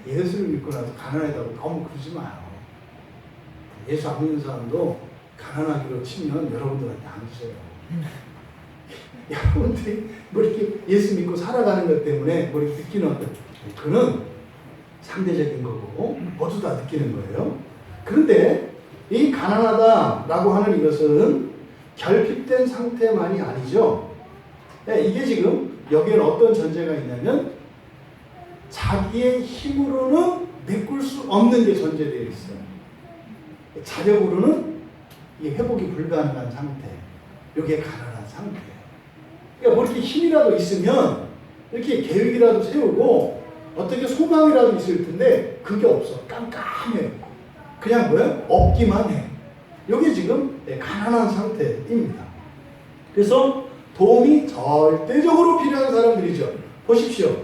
Speaker 1: 예수를 믿고 나서 가난하다고 너무 그러지 마요. 예수 안 믿는 사람도 가난하기로 치면 여러분들한테 안 주세요. 여러분들이 뭐 이렇게 예수 믿고 살아가는 것 때문에 뭐 이렇게 느끼는 어떤 그는 상대적인 거고 모두 다 느끼는 거예요. 그런데 이 가난하다라고 하는 이것은 결핍된 상태만이 아니죠. 이게 지금 여기에는 어떤 전제가 있냐면 자기의 힘으로는 메꿀 수 없는 게 전제되어 있어요. 자력으로는 이 회복이 불가능한 상태. 이게 가난한 상태예요. 그러니까 뭐 이렇게 힘이라도 있으면 이렇게 계획이라도 세우고 어떻게 소망이라도 있을 텐데 그게 없어. 깜깜해요. 그냥 뭐야? 없기만 해. 이게 지금 가난한 상태입니다. 그래서 도움이 절대적으로 필요한 사람들이죠. 보십시오.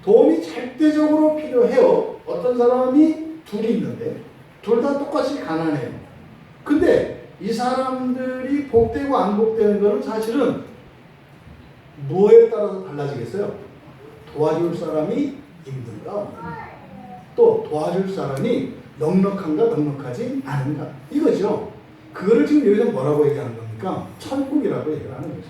Speaker 1: 도움이 절대적으로 필요해요. 어떤 사람이 둘이 있는데 둘 다 똑같이 가난해요. 근데 이 사람들이 복되고 안 복되는 것은 사실은 뭐에 따라서 달라지겠어요? 도와줄 사람이 있는가 없는가, 또 도와줄 사람이 넉넉한가 넉넉하지 않은가, 이거죠. 그거를 지금 여기서 뭐라고 얘기하는 겁니까? 천국이라고 얘기를 하는 거죠.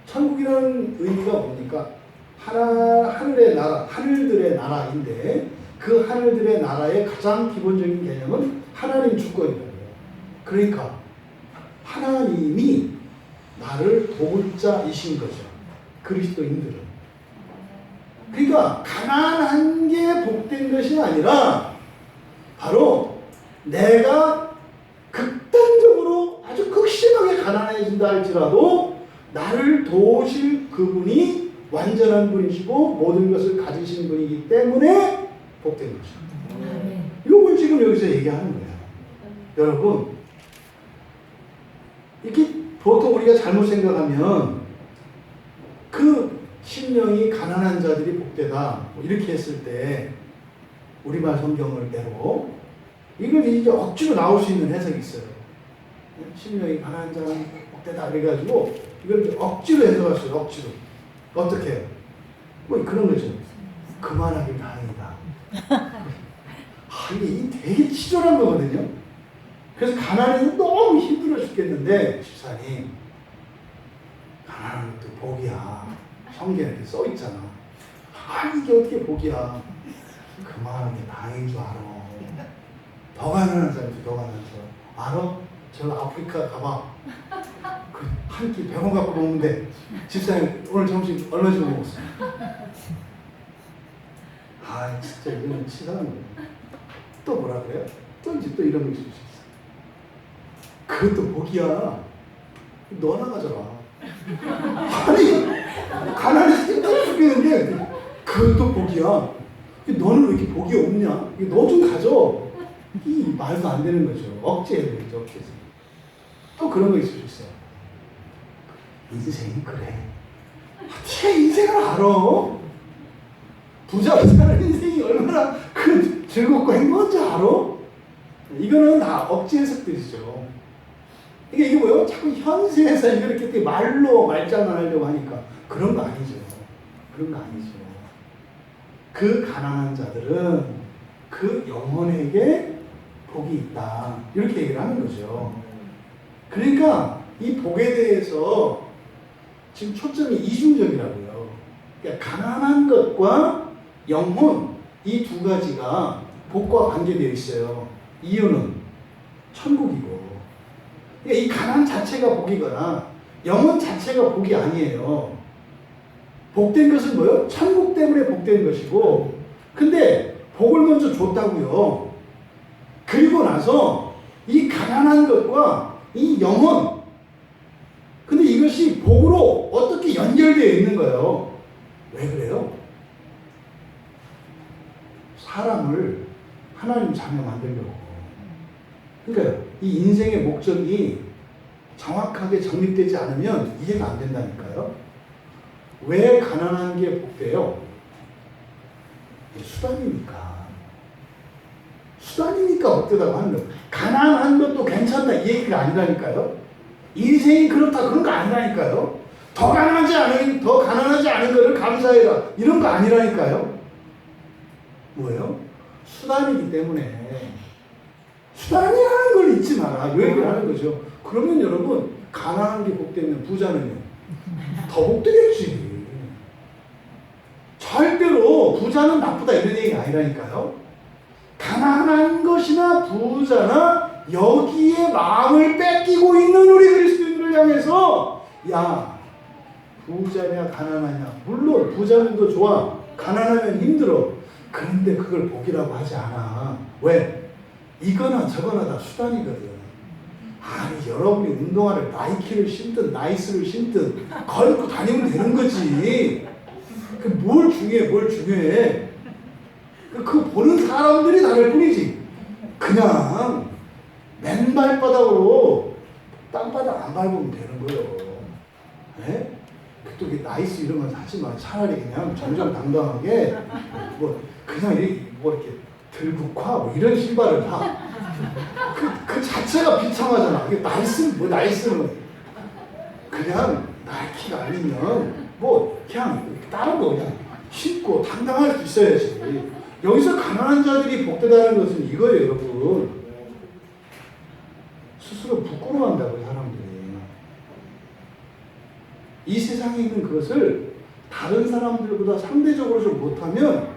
Speaker 1: 천국이라는 의미가 뭡니까? 하늘의 나라, 하늘들의 나라인데 그 하늘들의 나라의 가장 기본적인 개념은 하나님 주권이라는 거예요. 그러니까 하나님이 나를 도울 자이신 거죠. 그리스도인들은. 그러니까 가난한 게 복된 것이 아니라 바로 내가 극단적으로 아주 극심하게 가난해진다 할지라도 나를 도우실 그분이 완전한 분이시고 모든 것을 가지신 분이기 때문에 복된 것이죠. 이걸 지금 여기서 얘기하는 거예요. 여러분, 이렇게 보통 우리가 잘못 생각하면 그 심령이 가난한 자들이 복되다 뭐 이렇게 했을 때 우리말 성경을 대로 이걸 이제 억지로 나올 수 있는 해석이 있어요. 심령이 가난한 자는 복되다 그래가지고 이걸 이제 억지로 해석할 수 있어요. 억지로. 어떻게 해요? 뭐 그런 거죠. 그만하길 다행이다. 이게 되게 치졸한 거거든요. 그래서 가난해서 너무 힘들어 죽겠는데 집사님, 가난한 것도 복이야. 성경에 이렇게 써 있잖아. 이게 어떻게 복이야. 그만한 게 다행인 줄 알아. 더 가난한 사람이지, 더 가난한 사람. 알아? 저 아프리카 가봐. 한 끼 100원 갖고 먹는데 집사님 오늘 점심 얼마 주고 먹었어? 진짜 이건 치사한 거예요. 또 뭐라 그래요? 또 이런 거 있을 수 있어. 그것도 복이야. 너나 가져라. 아니 가난해서 힘들어 죽겠는데 그것도 복이야. 너는 왜 이렇게 복이 없냐? 너 좀 가져. 이 말도 안 되는 거죠. 억제해야 되죠. 억제해서. 또 그런 거 있을 수 있어요. 인생이 그래. 제 인생을 알아? 부자로 사는 인생이 얼마나 그 즐겁고 행복한지 알아? 이거는 다 억지 해석들이죠. 이게 뭐예요? 자꾸 현세에서 이렇게 말로 말장난하려고 하니까 그런 거 아니죠. 그런 거 아니죠. 그 가난한 자들은 그 영혼에게 복이 있다. 이렇게 얘기를 하는 거죠. 그러니까 이 복에 대해서 지금 초점이 이중적이라고요. 그러니까 가난한 것과 영혼 이 두 가지가 복과 관계되어 있어요. 이유는 천국이고. 그러니까 이 가난 자체가 복이거나 영혼 자체가 복이 아니에요. 복된 것은 뭐예요? 천국 때문에 복된 것이고, 근데 복을 먼저 줬다고요. 그리고 나서 이 가난한 것과 이 영혼, 근데 이것이 복으로 어떻게 연결되어 있는 거예요? 왜 그래요? 사람을 하나님 자녀 만들려고. 그러니까 이 인생의 목적이 정확하게 정립되지 않으면 이해가 안 된다니까요. 왜 가난한 게 복돼요? 수단이니까. 수단이니까 복되다고 하는 거예요. 가난한 것도 괜찮다 이 얘기가 아니라니까요. 인생이 그렇다 그런 거 아니라니까요. 더 가난하지 않은 거를 감사해라 이런 거 아니라니까요. 뭐예요? 수단이기 때문에 수단이라는 걸 잊지 마라. 이 얘기를 하는 거죠. 그러면 여러분 가난한 게 복되면 부자는요 더 복되겠지. 절대로 부자는 나쁘다 이런 얘기가 아니라니까요. 가난한 것이나 부자나 여기에 마음을 뺏기고 있는 우리 그리스도인들을 향해서 야 부자냐 가난하냐 물론 부자는 더 좋아 가난하면 힘들어. 그런데 그걸 복이라고 하지 않아. 왜? 이거나 저거나 다 수단이거든. 아니 여러분이 운동화를 나이키를 신든 나이스를 신든 걸고 다니면 되는 거지. 그 뭘 중요해. 그 보는 사람들이 다를 뿐이지. 그냥 맨발바닥으로 땅바닥 안 밟으면 되는 거예요. 네? 또 나이스 이런 건 사지 마. 차라리 그냥 정정당당하게 그냥 이렇게 들국화 이런 신발을 사. 그 자체가 비참하잖아. 이게 나이스는 그냥 나이키가 아니면 그냥 다른 거 그냥 신고 당당할 수 있어야지. 여기서 가난한 자들이 복되다는 것은 이거예요, 여러분. 스스로 부끄러워한다고요, 사람들이. 이 세상에 있는 그것을 다른 사람들보다 상대적으로 좀 못하면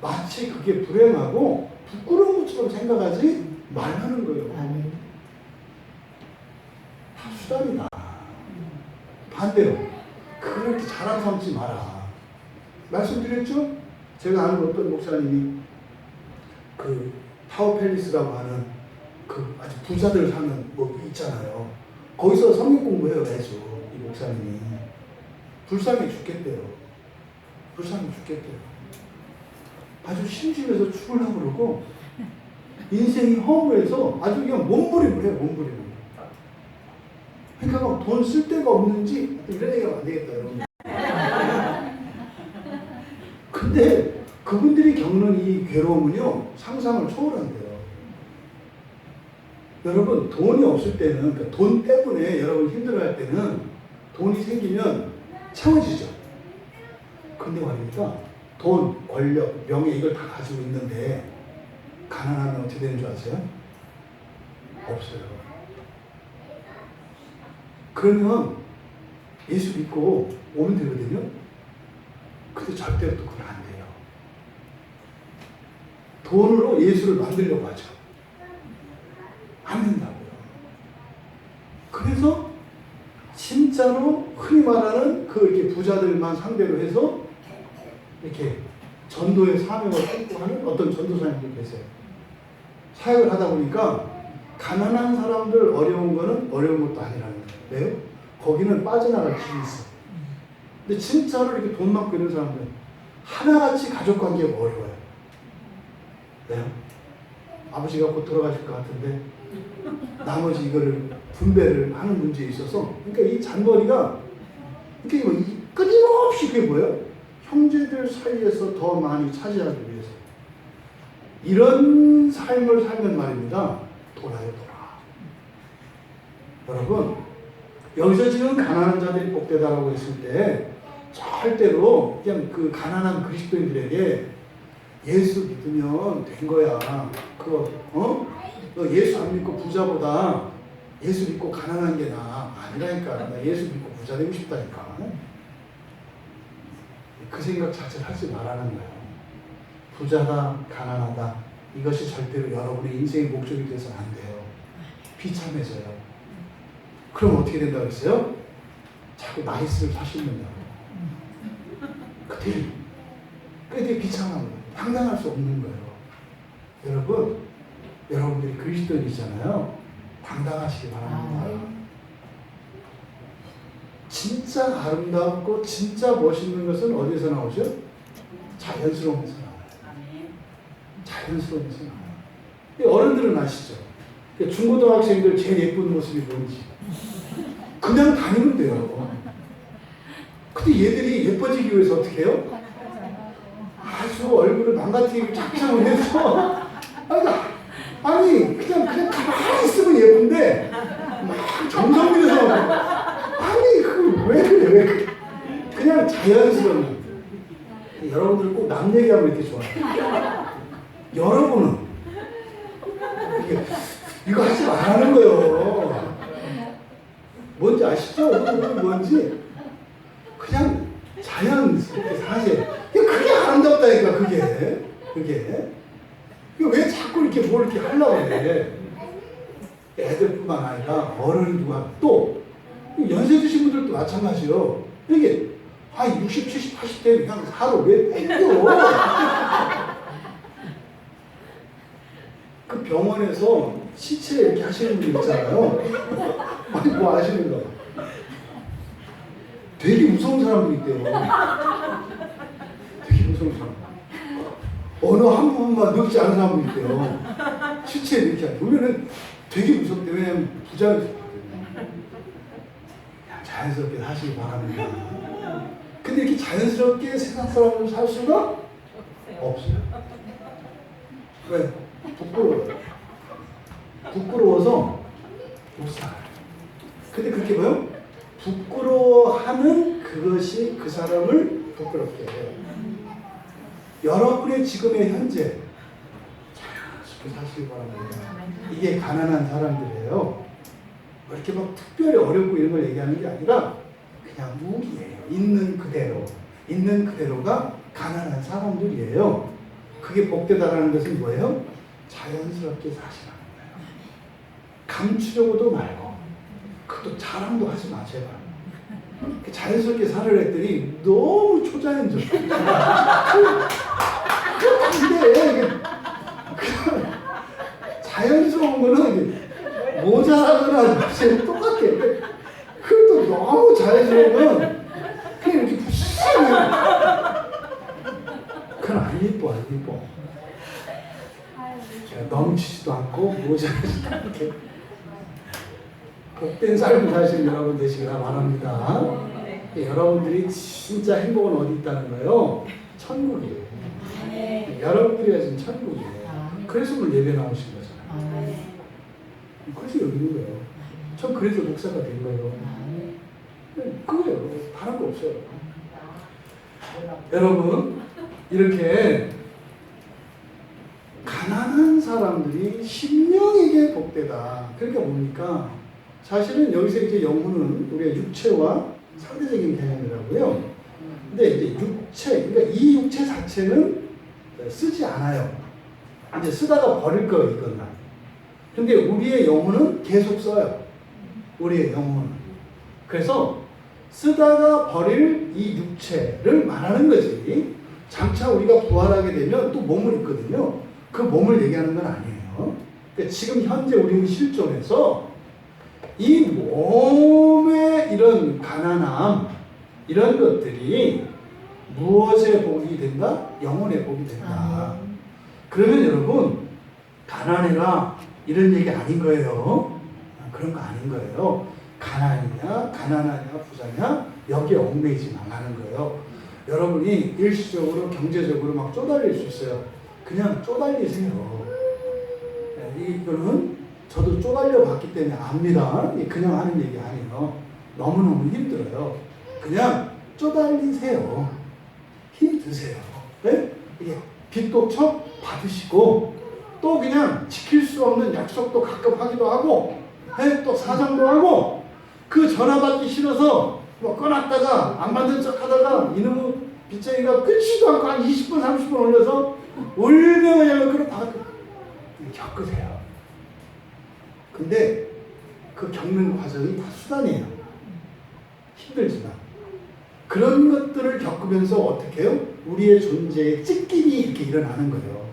Speaker 1: 마치 그게 불행하고 부끄러운 것처럼 생각하지 말라는 거예요. 다 수단이다. 반대로 그렇게 자랑 삼지 마라. 말씀드렸죠? 제가 아는 어떤 목사님이 그 타워팰리스라고 하는 그 아주 부자들 사는 있잖아요. 거기서 성경 공부해요, 매주. 이 목사님이. 불쌍해 죽겠대요. 아주 심심해서 죽으려고 그러고 인생이 허무해서 아주 그냥 몸부림을 해요. 그러니까 막 돈 쓸 데가 없는지 이런 얘기가 안 되겠다 여러분. 근데 그분들이 겪는 이 괴로움은요 상상을 초월한대요. 여러분 돈이 없을 때는 그러니까 돈 때문에 여러분 힘들어할 때는 돈이 생기면 채워지죠. 근데 말입니다. 돈, 권력, 명예 이걸 다 가지고 있는데 가난하면 어떻게 되는 줄 아세요? 없어요. 그러면 예수 믿고 오면 되거든요. 근데 절대로 또 그건 안 돼요. 돈으로 예수를 만들려고 하죠. 안 된다고요. 그래서 진짜로 흔히 말하는 이렇게 부자들만 상대로 해서 이렇게 전도의 사명을 품고 하는 어떤 전도사님들 계세요. 사역을 하다 보니까 가난한 사람들 어려운 거는 어려운 것도 아니라는 거예요. 왜요? 거기는 빠져나갈 길이 있어. 근데 진짜로 이렇게 돈 많고 이런 사람들 하나같이 가족 관계가 어려워요. 왜요? 아버지가 곧 돌아가실 것 같은데 나머지 이거를 분배를 하는 문제에 있어서 그러니까 이 잔머리가 이렇게 끊임없이 그게 뭐예요? 형제들 사이에서 더 많이 차지하기 위해서. 이런 삶을 살면 말입니다. 돌아요, 돌아. 여러분, 여기서 지금 가난한 자들이 복되다라고 했을 때 절대로 그냥 그 가난한 그리스도인들에게 예수 믿으면 된 거야. 그거, 너 예수 안 믿고 부자보다 예수 믿고 가난한 게 나아. 아니라니까. 나 예수 믿고 부자 되고 싶다니까. 그 생각 자체를 하지 말라는 거예요. 부자다, 가난하다. 이것이 절대로 여러분의 인생의 목적이 돼서는 안 돼요. 비참해져요. 그럼 어떻게 된다고 했어요? 자꾸 나이스를 사시는다고. 그때 비참한 거예요. 당당할 수 없는 거예요. 여러분, 여러분들이 그리스도인이잖아요. 당당하시기 바랍니다. 진짜 아름답고 진짜 멋있는 것은 어디서 나오죠? 자연스러운 데서 나와요. 자연스러운 데서 나와요. 어른들은 아시죠? 중고등학생들 제일 예쁜 모습이 뭔지 그냥 다니면 돼요. 근데 얘들이 예뻐지기 위해서 어떻게 해요? 아주 얼굴을 망가뜨리고 착착을 해서 아니 그냥 가만히 있으면 예쁜데 막 정성 들여서 아니 왜 그래? 그냥 자연스러운. 여러분들 꼭 남 얘기하면 이렇게 좋아요. 여러분은 이거 하지 말라는 거예요. 뭔지 아시죠? 뭔지 그냥 자연스럽게 사세요. 그게 아름답다니까. 그게 왜 자꾸 이렇게 뭘 이렇게 하려고 해? 애들뿐만 아니라 어른이 누가 또 연세 드신 분들도 마찬가지요. 이게 60, 70, 80대 그냥 하루 왜 땡겨? 그 병원에서 시체 이렇게 하시는 분 있잖아요. 아니 뭐 아시는 거? 되게 무서운 사람도 있대요. 되게 무서운 사람. 어느 한 부분만 늙지 않은 사람도 있대요. 시체 이렇게 하죠. 우리는 되게 무섭대. 왜냐면 부자였거든요. 자연스럽게 사시기 바랍니다. 근데 이렇게 자연스럽게 세상 사람을 살 수가 없어요. 왜? 부끄러워서 못 살아요. 근데 그렇게 뭐요? 부끄러워하는 그것이 그 사람을 부끄럽게 해요. 여러분의 지금의 현재 자연스럽게 사시기 바랍니다. 이게 가난한 사람들이에요. 이렇게 막 특별히 어렵고 이런 걸 얘기하는 게 아니라 그냥 무기예요. 있는 그대로. 있는 그대로가 가난한 사람들이에요. 그게 복되다라는 것은 뭐예요? 자연스럽게 사시라는 거예요. 감추려고도 말고 그것도 자랑도 하지 마 제발. 자연스럽게 살으려 했더니 너무 초자연적. 근데 자연스러운 거는 모자라거나 똑같아. 그것도 너무 자연스러우면 그냥 이렇게 부시해. 그건 안 예뻐, 안 예뻐. 넘치지도 않고 모자라지도 않게 복된 삶을 사시는 여러분 되시기를 바랍니다. 여러분들이 진짜 행복은 어디 있다는 거예요? 천국이에요. 여러분들이 가진 천국이에요. 그래서 오늘 예배 나오신 거잖아요. 그래서 여기 있는 거예요. 전 그래서 목사가 된 거예요. 그거예요. 다른 거 없어요. 여러분, 이렇게 가난한 사람들이 심령에게 복되다. 그러니까 뭡니까? 사실은 여기서 이제 영혼은 우리가 육체와 상대적인 개념이라고요. 근데 이제 육체, 그러니까 이 육체 자체는 쓰지 않아요. 이제 쓰다가 버릴 거예요, 이건. 근데 우리의 영혼은 계속 써요. 우리의 영혼은. 그래서 쓰다가 버릴 이 육체를 말하는 거지. 장차 우리가 부활하게 되면 또 몸을 입거든요. 그 몸을 얘기하는 건 아니에요. 그러니까 지금 현재 우리는 실존해서 이 몸의 이런 가난함, 이런 것들이 무엇의 복이 된다? 영혼의 복이 된다. 그러면 여러분, 가난해라 이런 얘기 아닌 거예요. 그런 거 아닌 거예요. 가난이냐, 가난하냐, 부자냐, 여기에 얽매이지 말라는 거예요. 여러분이 일시적으로, 경제적으로 막 쪼달릴 수 있어요. 그냥 쪼달리세요. 이거는 저도 쪼달려 봤기 때문에 압니다. 그냥 하는 얘기 아니에요. 너무너무 힘들어요. 그냥 쪼달리세요. 힘드세요. 네? 빚도 척 받으시고, 또 그냥 지킬 수 없는 약속도 가끔 하기도 하고, 네? 또 사정도 하고, 그 전화 받기 싫어서 뭐 꺼놨다가 안 받는 척 하다가 이놈의 빚쟁이가 끊지도 않고 한 20분, 30분 올려서 울며 그냥 그걸 다 겪으세요. 근데 그 겪는 과정이 다 수단이에요. 힘들지만. 그런 것들을 겪으면서 어떻게 해요? 우리의 존재의 찢김이 이렇게 일어나는 거예요.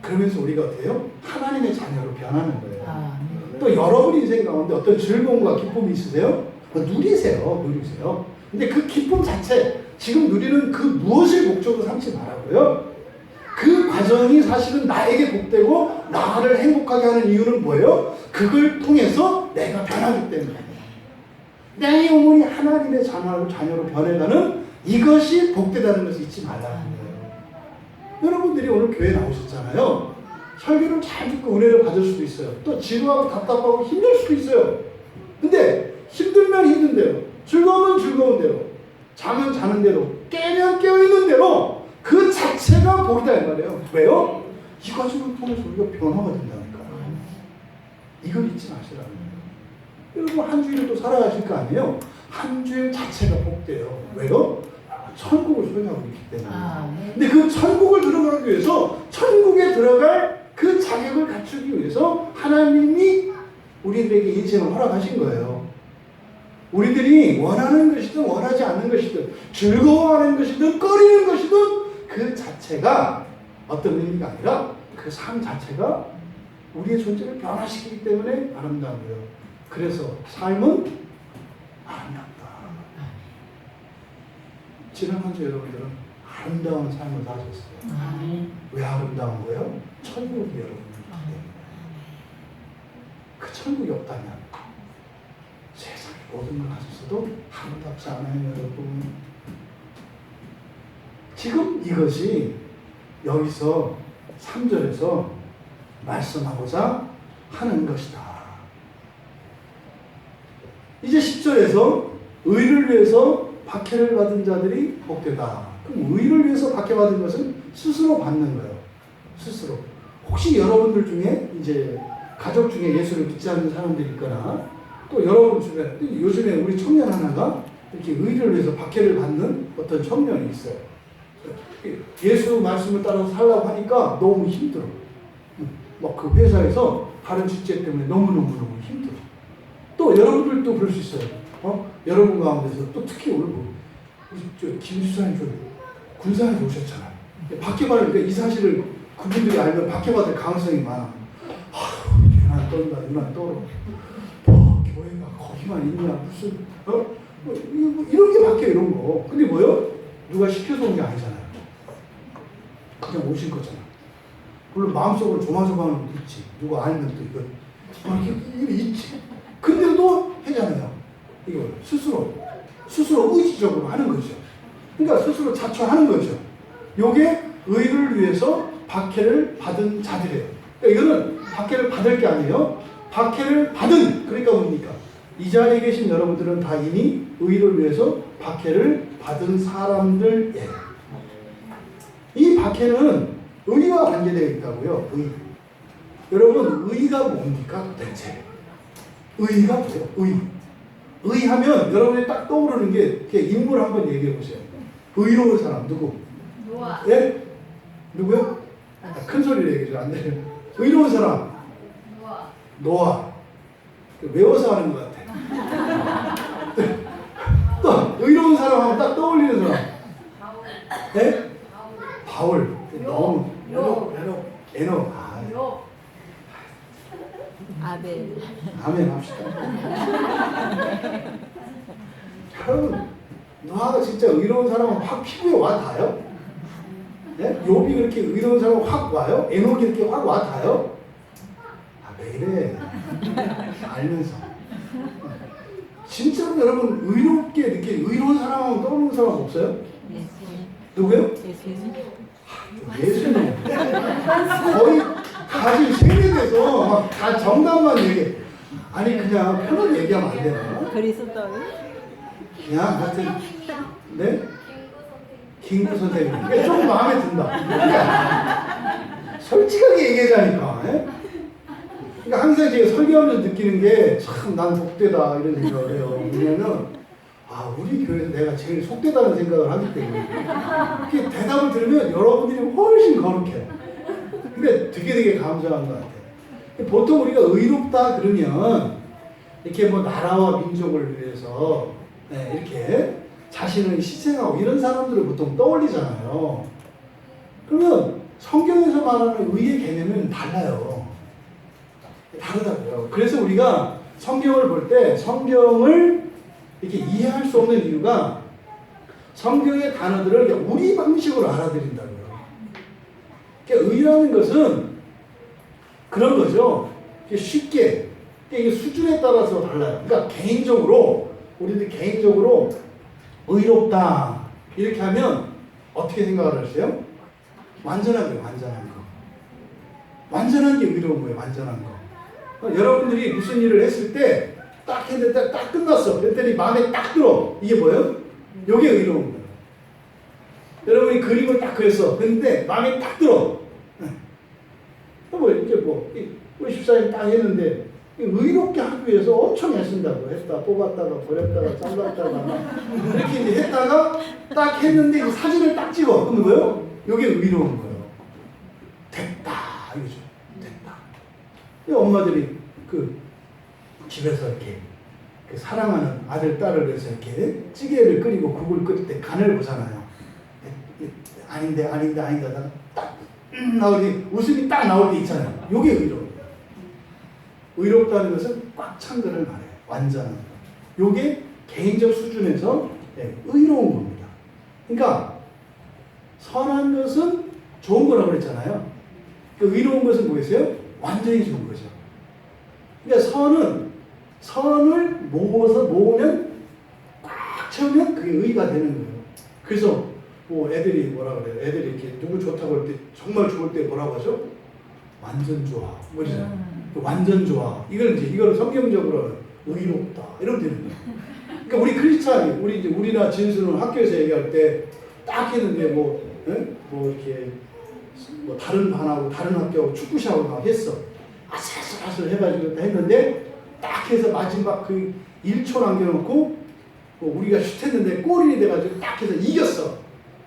Speaker 1: 그러면서 우리가 어떻게 해요? 하나님의 자녀로 변하는 거예요. 또 여러분 인생 가운데 어떤 즐거움과 기쁨이 있으세요? 누리세요. 근데 그 기쁨 자체, 지금 누리는 그 무엇을 목적으로 삼지 말라고요. 그 과정이 사실은 나에게 복되고 나를 행복하게 하는 이유는 뭐예요? 그걸 통해서 내가 변하기 때문에. 내 영혼이 하나님의 자녀로 변해가는 이것이 복되다는 것을 잊지 말라는 거예요. 여러분들이 오늘 교회 나오셨잖아요. 설교를 잘 듣고 은혜를 받을 수도 있어요. 또 지루하고 답답하고 힘들 수도 있어요. 근데 힘들면 힘든 대로, 즐거우면 즐거운 대로, 자면 자는 대로, 깨면 깨어있는 대로 그 자체가 복이다 이 말이에요. 왜요? 이 과정을 통해서 우리가 변화가 된다니까요. 이걸 잊지 마시라는 거예요. 여러분 한 주일을 또 살아가실 거 아니에요? 한 주일 자체가 복돼요. 왜요? 천국을 소유하고 있기 때문에. 근데 그 천국을 들어가기 위해서, 천국에 들어갈 그 자격을 갖추기 위해서 하나님이 우리들에게 인생을 허락하신 거예요. 우리들이 원하는 것이든 원하지 않는 것이든 즐거워하는 것이든 꺼리는 것이든 그 자체가 어떤 의미가 아니라 그 삶 자체가 우리의 존재를 변화시키기 때문에 아름다운 거예요. 그래서 삶은 아름답다. 지난 한 주 여러분들은 아름다운 삶을 사셨어요. 왜 아름다운 거예요? 천국이 여러분들 때문에. 그 천국이 없다면 세상의 모든 걸 가졌어도 아름답지 않아요, 여러분. 지금 이것이 여기서 3절에서 말씀하고자 하는 것이다. 이제 10절에서 의를 위해서 박해를 받은 자들이 복되다. 그럼 의를 위해서 박해받은 것은 스스로 받는 거예요. 스스로. 혹시 여러분들 중에 이제 가족 중에 예수를 믿지 않는 사람들이 있거나 또 여러분 주변에 요즘에 우리 청년 하나가 이렇게 의를 위해서 박해를 받는 어떤 청년이 있어요. 예수 말씀을 따라서 살라고 하니까 너무 힘들어. 막 그 회사에서 다른 직제 때문에 너무너무 힘들어. 또 여러분들도 그럴 수 있어요. 여러분 가운데서 또 특히 오늘 김 주사님 군산에서 오셨잖아요. 박해받으니까 이 사실을 그분들이 알면 박해받을 가능성이 많아. 유난 떤다, 유난 떨어. 교회가 거기만 있냐, 무슨, 이런 게 박해, 이런 거. 근데 뭐요? 누가 시켜서 온 게 아니잖아요. 그냥 오신 거잖아. 물론 마음속으로 조마조마하는 것도 있지. 누가 알면 또 이거 있지. 근데도 하잖아요. 이걸 스스로 의지적으로 하는 거죠. 그러니까 스스로 자처하는 거죠. 요게 의를 위해서 박해를 받은 자들이에요. 그러니까 이거는 박해를 받을 게 아니에요. 박해를 받은, 그러니까 뭡니까? 이 자리에 계신 여러분들은 다 이미 의를 위해서 박해를 받은 사람들이에요. 이 박해는 의와 관계되어 있다고요. 의. 여러분 의가 뭡니까 도대체? 의가 뭐예요? 의하면 여러분이 딱 떠오르는 게 인물 한번 얘기해 보세요. 의로운 사람 누구?
Speaker 2: 노아.
Speaker 1: 예? 누구요? 큰 소리로 얘기해줘. 안 돼요. 의로운 사람. 노아. 외워서 하는 것 같아. 또 의로운 사람 하면 딱 떠올리는 사람. 예? 바울. 너무 에노.
Speaker 2: 아벨.
Speaker 1: 아멘 합시다. 여러분, 노아가 진짜 의로운 사람은 확 피부에 와 닿아요? 네? 욥이 그렇게 의로운 사람은 확 와요? 에녹이 이렇게 확 와 닿아요? 왜 이래? 알면서. 진짜로 여러분 의롭게 의로운 사람하고 떠오르는 사람 없어요? 누구요? 예수님. 거의 다 지금 세뇌돼서 막 다 정답만 얘기해. 아니 그냥 편하게 얘기하면 안 되나?
Speaker 3: 그리스도요?
Speaker 1: 그냥 하여튼 네? 김구 선생님. 그러니까 좀 마음에 든다. 그러니까 솔직하게 얘기하자니까. 예? 그러니까 항상 제가 설교하면서 느끼는 게 참 난 복되다 이런 생각을 해요. 왜냐면 아 우리 교회에서 내가 제일 속되다는 생각을 하기 때문에 이렇게 대답을 들으면 여러분들이 훨씬 거룩해요. 그러니까 되게 감사한 것 같아요. 보통 우리가 의롭다 그러면 이렇게 뭐 나라와 민족을 위해서 네, 이렇게 자신을 희생하고 이런 사람들을 보통 떠올리잖아요. 그러면 성경에서 말하는 의의 개념은 달라요. 다르다고요. 그래서 우리가 성경을 볼 때 성경을 이렇게 이해할 수 없는 이유가 성경의 단어들을 우리 방식으로 알아들인다고요. 그러니까 의라는 것은 그런 거죠. 쉽게 이게 수준에 따라서 달라요. 그러니까 개인적으로 우리들 개인적으로 의롭다 이렇게 하면 어떻게 생각을 하세요? 완전한 게 완전한 거. 완전한 게 의로운 거예요. 완전한 거. 여러분들이 무슨 일을 했을 때 딱 했는데 딱 끝났어. 그랬더니 마음에 딱 들어. 이게 뭐예요? 이게 의로운 거예요. 여러분이 그림을 딱 그렸어. 근데 마음에 딱 들어. 뭐 이제 뭐 우리 집사님 딱 했는데 의롭게 하기 위해서 엄청 애쓴다고 했다. 뽑았다가 버렸다가 잘랐다가 이렇게 이제 했다가 딱 했는데 이 사진을 딱 찍어. 그럼 뭐예요? 이게 의로운 거예요. 됐다. 이거죠. 됐다. 엄마들이 그 집에서 이렇게 그 사랑하는 아들, 딸을 위해서 이렇게 찌개를 끓이고 국을 끓일 때 간을 보잖아요. 아닌데 딱 나오니 웃음이 딱 나올 때 있잖아요. 이게 의로워요. 의롭다는 것은 꽉 찬 거를 말해요. 완전한 거. 이게 개인적 수준에서 의로운 겁니다. 그러니까 선한 것은 좋은 거라고 그랬잖아요. 의로운 것은 뭐겠어요? 완전히 좋은 거죠. 그러니까 선을 모으면 꽉 채우면 그게 의가 되는 거예요. 그래서 뭐 애들이 뭐라 그래요? 애들이 이렇게 누구 좋다고 할 때 정말 좋을 때 뭐라고 하죠? 완전 좋아. 뭐죠? 완전 좋아. 이걸 성경적으로 의롭다. 이러면 되는 거예요. 그러니까 우리 크리스찬이 우리나 진수는 학교에서 얘기할 때 딱 했는데 뭐 이렇게 뭐 다른 반하고 다른 학교하고 축구시하고 막 했어. 아슬아슬 해가지고 했는데 딱 해서 마지막 그 1초 남겨놓고 뭐 우리가 슛했는데 골이 돼가지고 딱 해서 이겼어.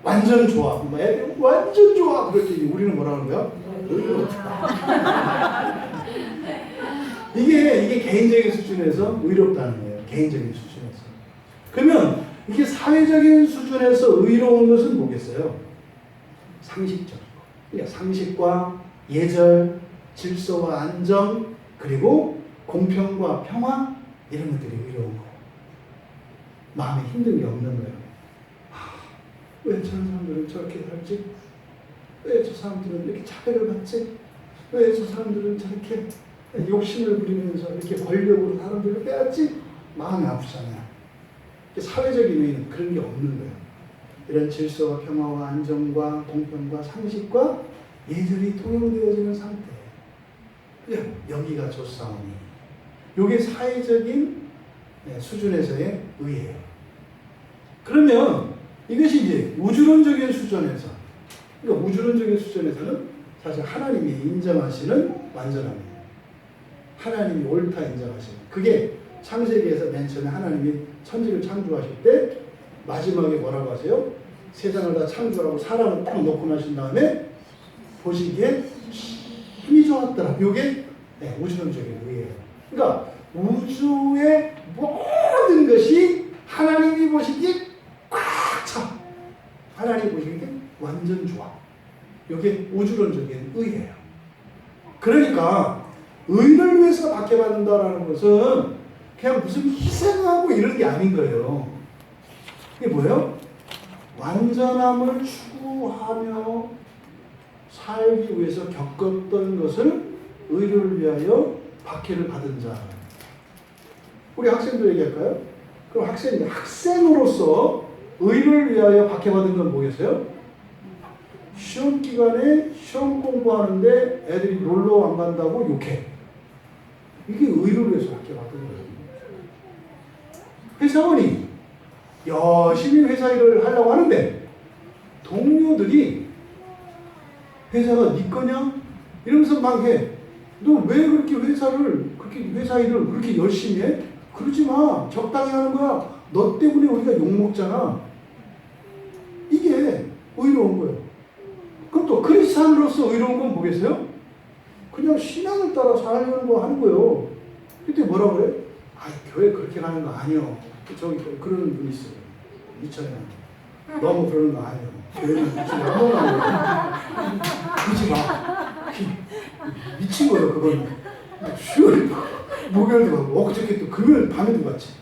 Speaker 1: 완전 좋아. 뭐 애들 완전 좋아. 그랬더니 우리는 뭐라는 거야? 이게 개인적인 수준에서 의롭다는 거예요. 개인적인 수준에서. 그러면 이게 사회적인 수준에서 의로운 것은 뭐겠어요? 상식적. 그러니까 상식과 예절, 질서와 안정, 그리고 공평과 평화 이런 것들이 의로운 거예요. 마음에 힘든 게 없는 거예요. 왜 저런 사람들은 저렇게 살지? 왜 저 사람들은 이렇게 차별을 받지? 왜 저 사람들은 저렇게 욕심을 부리면서 이렇게 권력으로 사람들을 빼앗지? 마음이 아프잖아요. 사회적인 의의는 그런 게 없는 거예요. 이런 질서와 평화와 안정과 공평과 상식과 예절이 통용되어지는 상태. 여기가 좋사오니. 이게 사회적인 수준에서의 의예요. 그러면 이것이 이제 우주론적인 수준에서, 그러니까 우주론적인 수준에서는 사실 하나님이 인정하시는 완전함이에요. 하나님이 옳다 인정하시는. 그게 창세기에서 맨 처음에 하나님이 천지를 창조하실 때 마지막에 뭐라고 하세요? 세상을 다 창조하고 사람을 딱 놓고 나신 다음에 보시기에 힘이 좋았더라. 이게 우주론적인 의예요. 그러니까 우주의 모든 것이 하나님이 보시기에 꽉 차. 하나님이 보시기에 완전 좋아. 이게 우주론적인 의예요. 그러니까 의를 위해서 박해받는다라는 것은 그냥 무슨 희생하고 이런 게 아닌 거예요. 이게 뭐예요? 완전함을 추구하며 살기 위해서 겪었던 것을 의를 위하여 박해를 받은 자. 우리 학생들 얘기할까요? 그럼 학생으로서 의를 위하여 박해받은 건 뭐겠어요? 시험 기간에 시험 공부하는데 애들이 놀러 안 간다고 욕해. 이게 의를 위해서 박해받은 거예요. 회사원이 열심히 회사 일을 하려고 하는데 동료들이 회사가 네 거냐? 이러면서 막 해. 너 왜 그렇게 회사 일을 그렇게 열심히 해? 그러지 마. 적당히 하는 거야. 너 때문에 우리가 욕먹잖아. 이게 의로운 거예요. 그럼 또 크리스찬으로서 의로운 건 뭐겠어요? 그냥 신앙을 따라 살려는 거 하는 거예요. 그때 뭐라 그래? 교회 그렇게 가는 거 아니요. 저기 그런 분 있어요. 이천에 너무 그러는 거 아니에요. 교회는 미치지 마. 그러지 마. 미친 거예요. 그거는. 수요일 목요일도 가고 엊그저께 또 금요일 밤에도 갔지.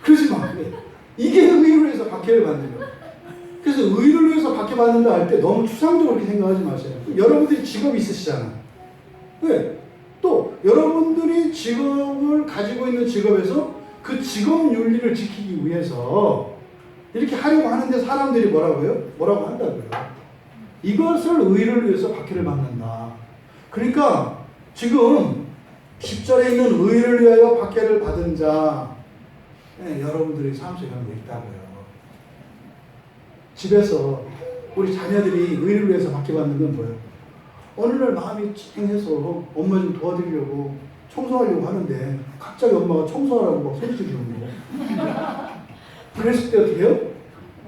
Speaker 1: 그러지 마. 이게 의를 위해서 박해를 받는 거예요. 그래서 의를 위해서 박해받는다 할 때 너무 추상적으로 그렇게 생각하지 마세요. 여러분들이 직업이 있으시잖아. 왜? 또 여러분들이 직업을 가지고 있는 직업에서 그 직업 윤리를 지키기 위해서 이렇게 하려고 하는데 사람들이 뭐라고 한다고요. 이것을 의를 위해서 박해를 받는다. 그러니까 지금 10절에 있는 의를 위하여 박해를 받은 자, 여러분들의 삶 속에 그런 거 있다고요. 집에서 우리 자녀들이 의를 위해서 박해받는 건 뭐예요? 어느 날 마음이 찡해서 엄마 좀 도와드리려고 청소하려고 하는데 갑자기 엄마가 청소하라고 막 소리 지르는 거예요. 그랬을 때 어떻게 해요?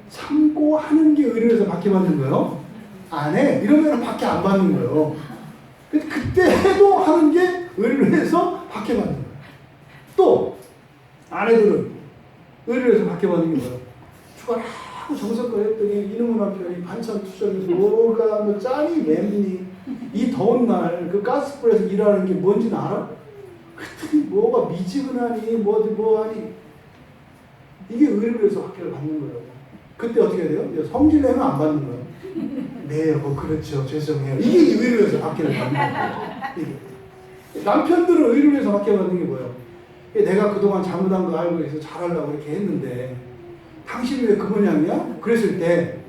Speaker 1: 참고 하는 게 의를 위해서 박해받는 거예요? 안 해? 이러면 박해 안 받는 거예요. 근데 그때도 하는 게 의를 위해서 박해받는 거예요. 또 아내들은 의를 위해서 박해받는 게 뭐예요? 죽어라고 정성껏 했더니 이놈의 남편이 반찬 투정해서 뭐가 뭐 짠이 맵니 이 더운 날 그 가스불에서 일하는 게 뭔지는 알아? 그랬더니 뭐가 미지근하니 뭐하니 이게 의를 위해서 박해를 받는 거예요. 그때 어떻게 해야 돼요? 성질 내면 안 받는 거예요. 네 여보 그렇죠 죄송해요. 이게 의를 위해서 박해를 받는 거예요. 남편들은 의를 위해서 박해받는 게 뭐예요? 내가 그동안 잘못한 거 알고 있어 잘하려고 이렇게 했는데 당신이 왜 그 모양이야? 그랬을 때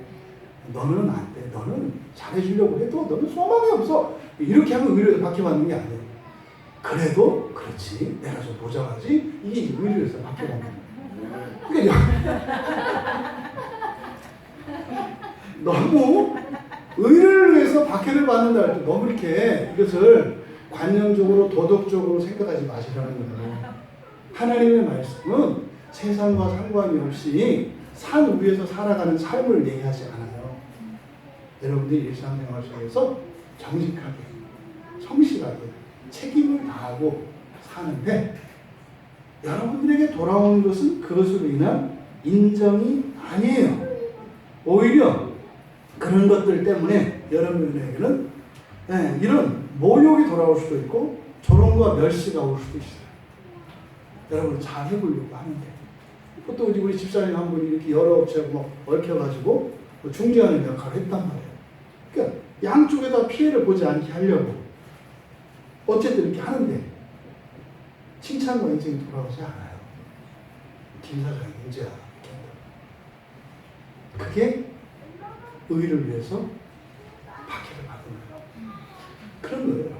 Speaker 1: 너는 안 돼. 너는 잘해주려고 해도 너는 소망이 없어. 이렇게 하면 의를 위해서 박해받는 게 아니에요. 그래도 그렇지 내가 좀 보장하지 이게 의를 위해서 박해받는 거예요. 그러니까 너무 의를 위해서 박해를 받는다 할 때 너무 이렇게 이것을 관념적으로 도덕적으로 생각하지 마시라는 거예요. 하나님의 말씀은 세상과 상관이 없이 산 위에서 살아가는 삶을 얘기하지 않아요. 여러분들이 일상생활 속에서 정직하게, 성실하게 책임을 다하고 사는데 여러분들에게 돌아오는 것은 그것으로 인한 인정이 아니에요. 오히려 그런 것들 때문에 여러분에게는 이런 모욕이 돌아올 수도 있고 조롱과 멸시가 올 수도 있어요. 여러분 잘 해보려고 하는데 또 우리 집사님 한 분이 이렇게 여러 업체하고 얽혀가지고 중재하는 역할을 했단 말이에요. 그러니까 양쪽에다 피해를 보지 않게 하려고 어쨌든 이렇게 하는데 칭찬과 인정이 돌아오지 않아요. 김 사장이 문제야. 그게 의를 위해서 박해를 받는 거예요. 그런 거예요.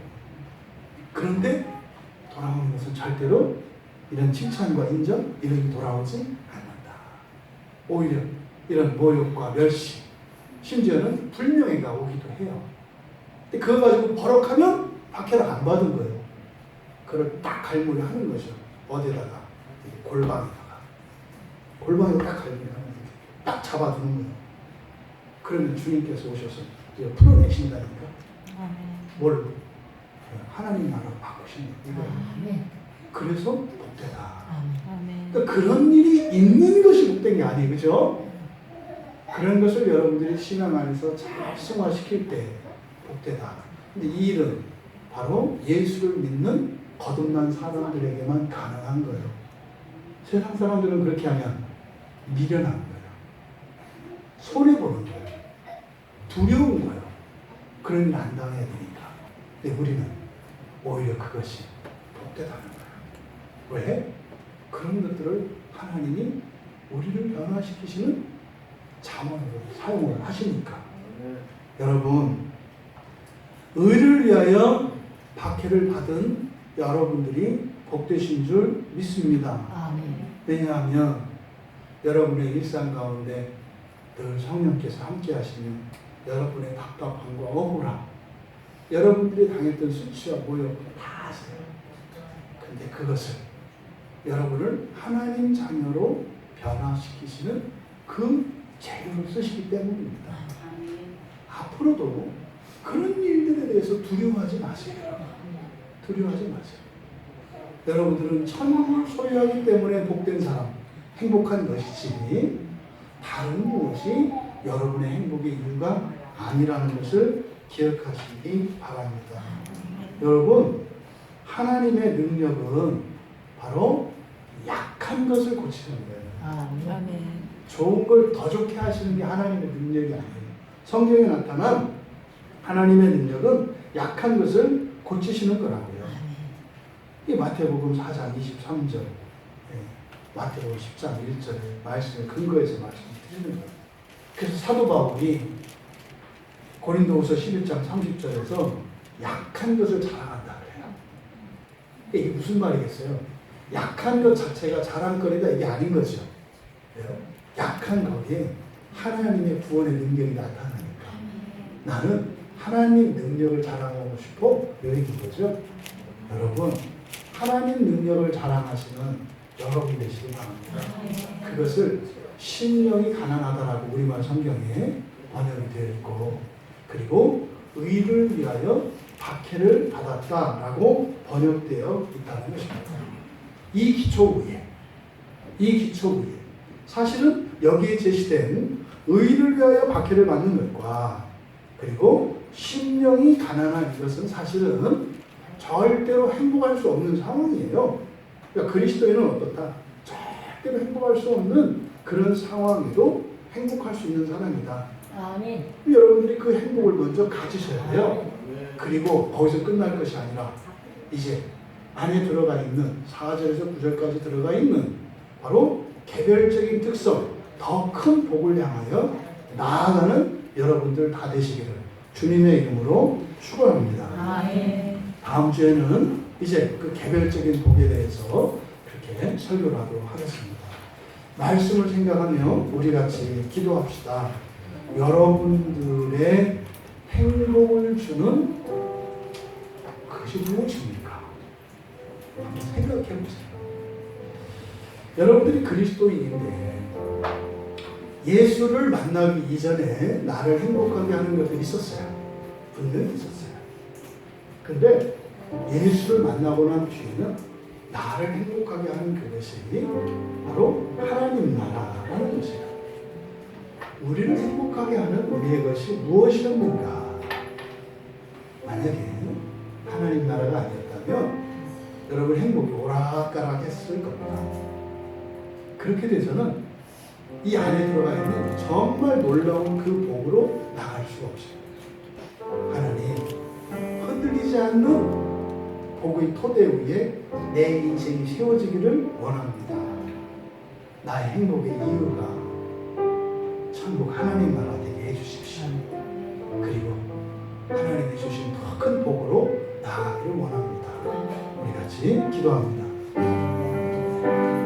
Speaker 1: 그런데 돌아오는 것은 절대로 이런 칭찬과 인정 이런 게 돌아오지 않는다. 오히려 이런 모욕과 멸시 심지어는 불명예가 오기도 해요. 근데 그거 가지고 버럭하면 박해를 안 받은 거예요. 그걸 딱 갈무리 하는 거죠. 어디다가 골방에다가 딱 갈무리 하는 거예요. 딱 잡아두는 거예요. 그러면 주님께서 오셔서 이제 풀어내신다니까. 뭘? 하나님 나라로 바꾸시는 거예요. 그래서 복되다. 그러니까 그런 일이 있는 것이 복된 게 아니에요. 그죠? 그런 것을 여러분들이 신앙 안에서 잘 승화시킬 때 복되다. 근데 이 일은 바로 예수를 믿는 거듭난 사람들에게만 가능한 거예요. 세상 사람들은 그렇게 하면 미련한 거예요. 손해보는 거예요. 두려운 거예요. 그런 일 안 당해야 되니까. 근데 우리는 오히려 그것이 복되다는 거예요. 왜? 그런 것들을 하나님이 우리를 변화시키시는 자원으로 사용을 하시니까. 여러분, 의를 위하여 박해를 받은 여러분들이 복되신 줄 믿습니다.
Speaker 2: 아멘.
Speaker 1: 왜냐하면 여러분의 일상 가운데 늘 성령께서 함께 하시면 여러분의 답답함과 억울함, 여러분들이 당했던 수치와 모욕 다 아세요. 근데 그것을 여러분을 하나님 자녀로 변화시키시는 그 재료로 쓰시기 때문입니다. 앞으로도 그런 일들에 대해서 두려워하지 마세요. 두려워하지 마세요. 여러분들은 천국을 소유하기 때문에 복된 사람, 행복한 것이지 다른 무엇이 여러분의 행복의 이유가 아니라는 것을 기억하시기 바랍니다. 여러분, 하나님의 능력은 바로 약한 것을 고치는 거예요.
Speaker 2: 아멘.
Speaker 1: 좋은 걸 더 좋게 하시는 게 하나님의 능력이 아니에요. 성경에 나타난 하나님의 능력은 약한 것을 고치시는 거라고요. 이 마태복음 4장 23절, 마태복음 10장 1절의 말씀을 근거해서 말씀드리는 거예요. 그래서 사도 바울이 고린도후서 11장 30절에서 약한 것을 자랑한다 그래요. 이게 무슨 말이겠어요? 약한 것 자체가 자랑거리다 이게 아닌 거죠. 약한 거기에 하나님의 구원의 능력이 나타나니까 나는 하나님 능력을 자랑하고 싶어 여기인 거죠. 여러분, 하나님 능력을 자랑하시는 여러분 되시기 바랍니다. 그것을 심령이 가난하다라고 우리말 성경에 번역이 되어 있고, 그리고 의를 위하여 박해를 받았다라고 번역되어 있다는 것입니다. 이 기초 위에 사실은 여기에 제시된 의를 위하여 박해를 받는 것과 그리고 심령이 가난한 이것은 사실은 절대로 행복할 수 없는 상황이에요. 그러니까 그리스도인은 어떻다? 절대로 행복할 수 없는 그런 상황에도 행복할 수 있는 사람이다.
Speaker 2: 아멘.
Speaker 1: 여러분들이 그 행복을 먼저 가지셔야 돼요. 그리고 거기서 끝날 것이 아니라 이제 안에 들어가 있는 4절에서 9절까지 들어가 있는 바로 개별적인 특성, 더 큰 복을 향하여 나아가는 여러분들 다 되시기를 주님의 이름으로 축원합니다.
Speaker 2: 아멘.
Speaker 1: 다음 주에는 이제 그 개별적인 복에 대해서 그렇게 설교를 하도록 하겠습니다. 말씀을 생각하며 우리 같이 기도합시다. 여러분들의 행복을 주는 그것이 무엇입니까? 한번 생각해 보세요. 여러분들이 그리스도인인데 예수를 만나기 이전에 나를 행복하게 하는 것들이 있었어요. 분명히 있었어요. 근데 예수를 만나고 난 뒤에는 나를 행복하게 하는 그것이 바로 하나님 나라라는 것이에요. 우리를 행복하게 하는 우리의 것이 무엇이었는가? 만약에 하나님 나라가 아니었다면 여러분 행복이 오락가락했을 겁니다. 그렇게 돼서는 이 안에 들어가 있는 정말 놀라운 그 복으로 나갈 수가 없어요. 하나님, 흔들리지 않는 복의 토대 위에 내 인생이 세워지기를 원합니다. 나의 행복의 이유가 천국 하나님 나라 되게 해주십시오. 그리고 하나님이 주신 더 큰 복으로 나아가기를 원합니다. 우리 같이 기도합니다.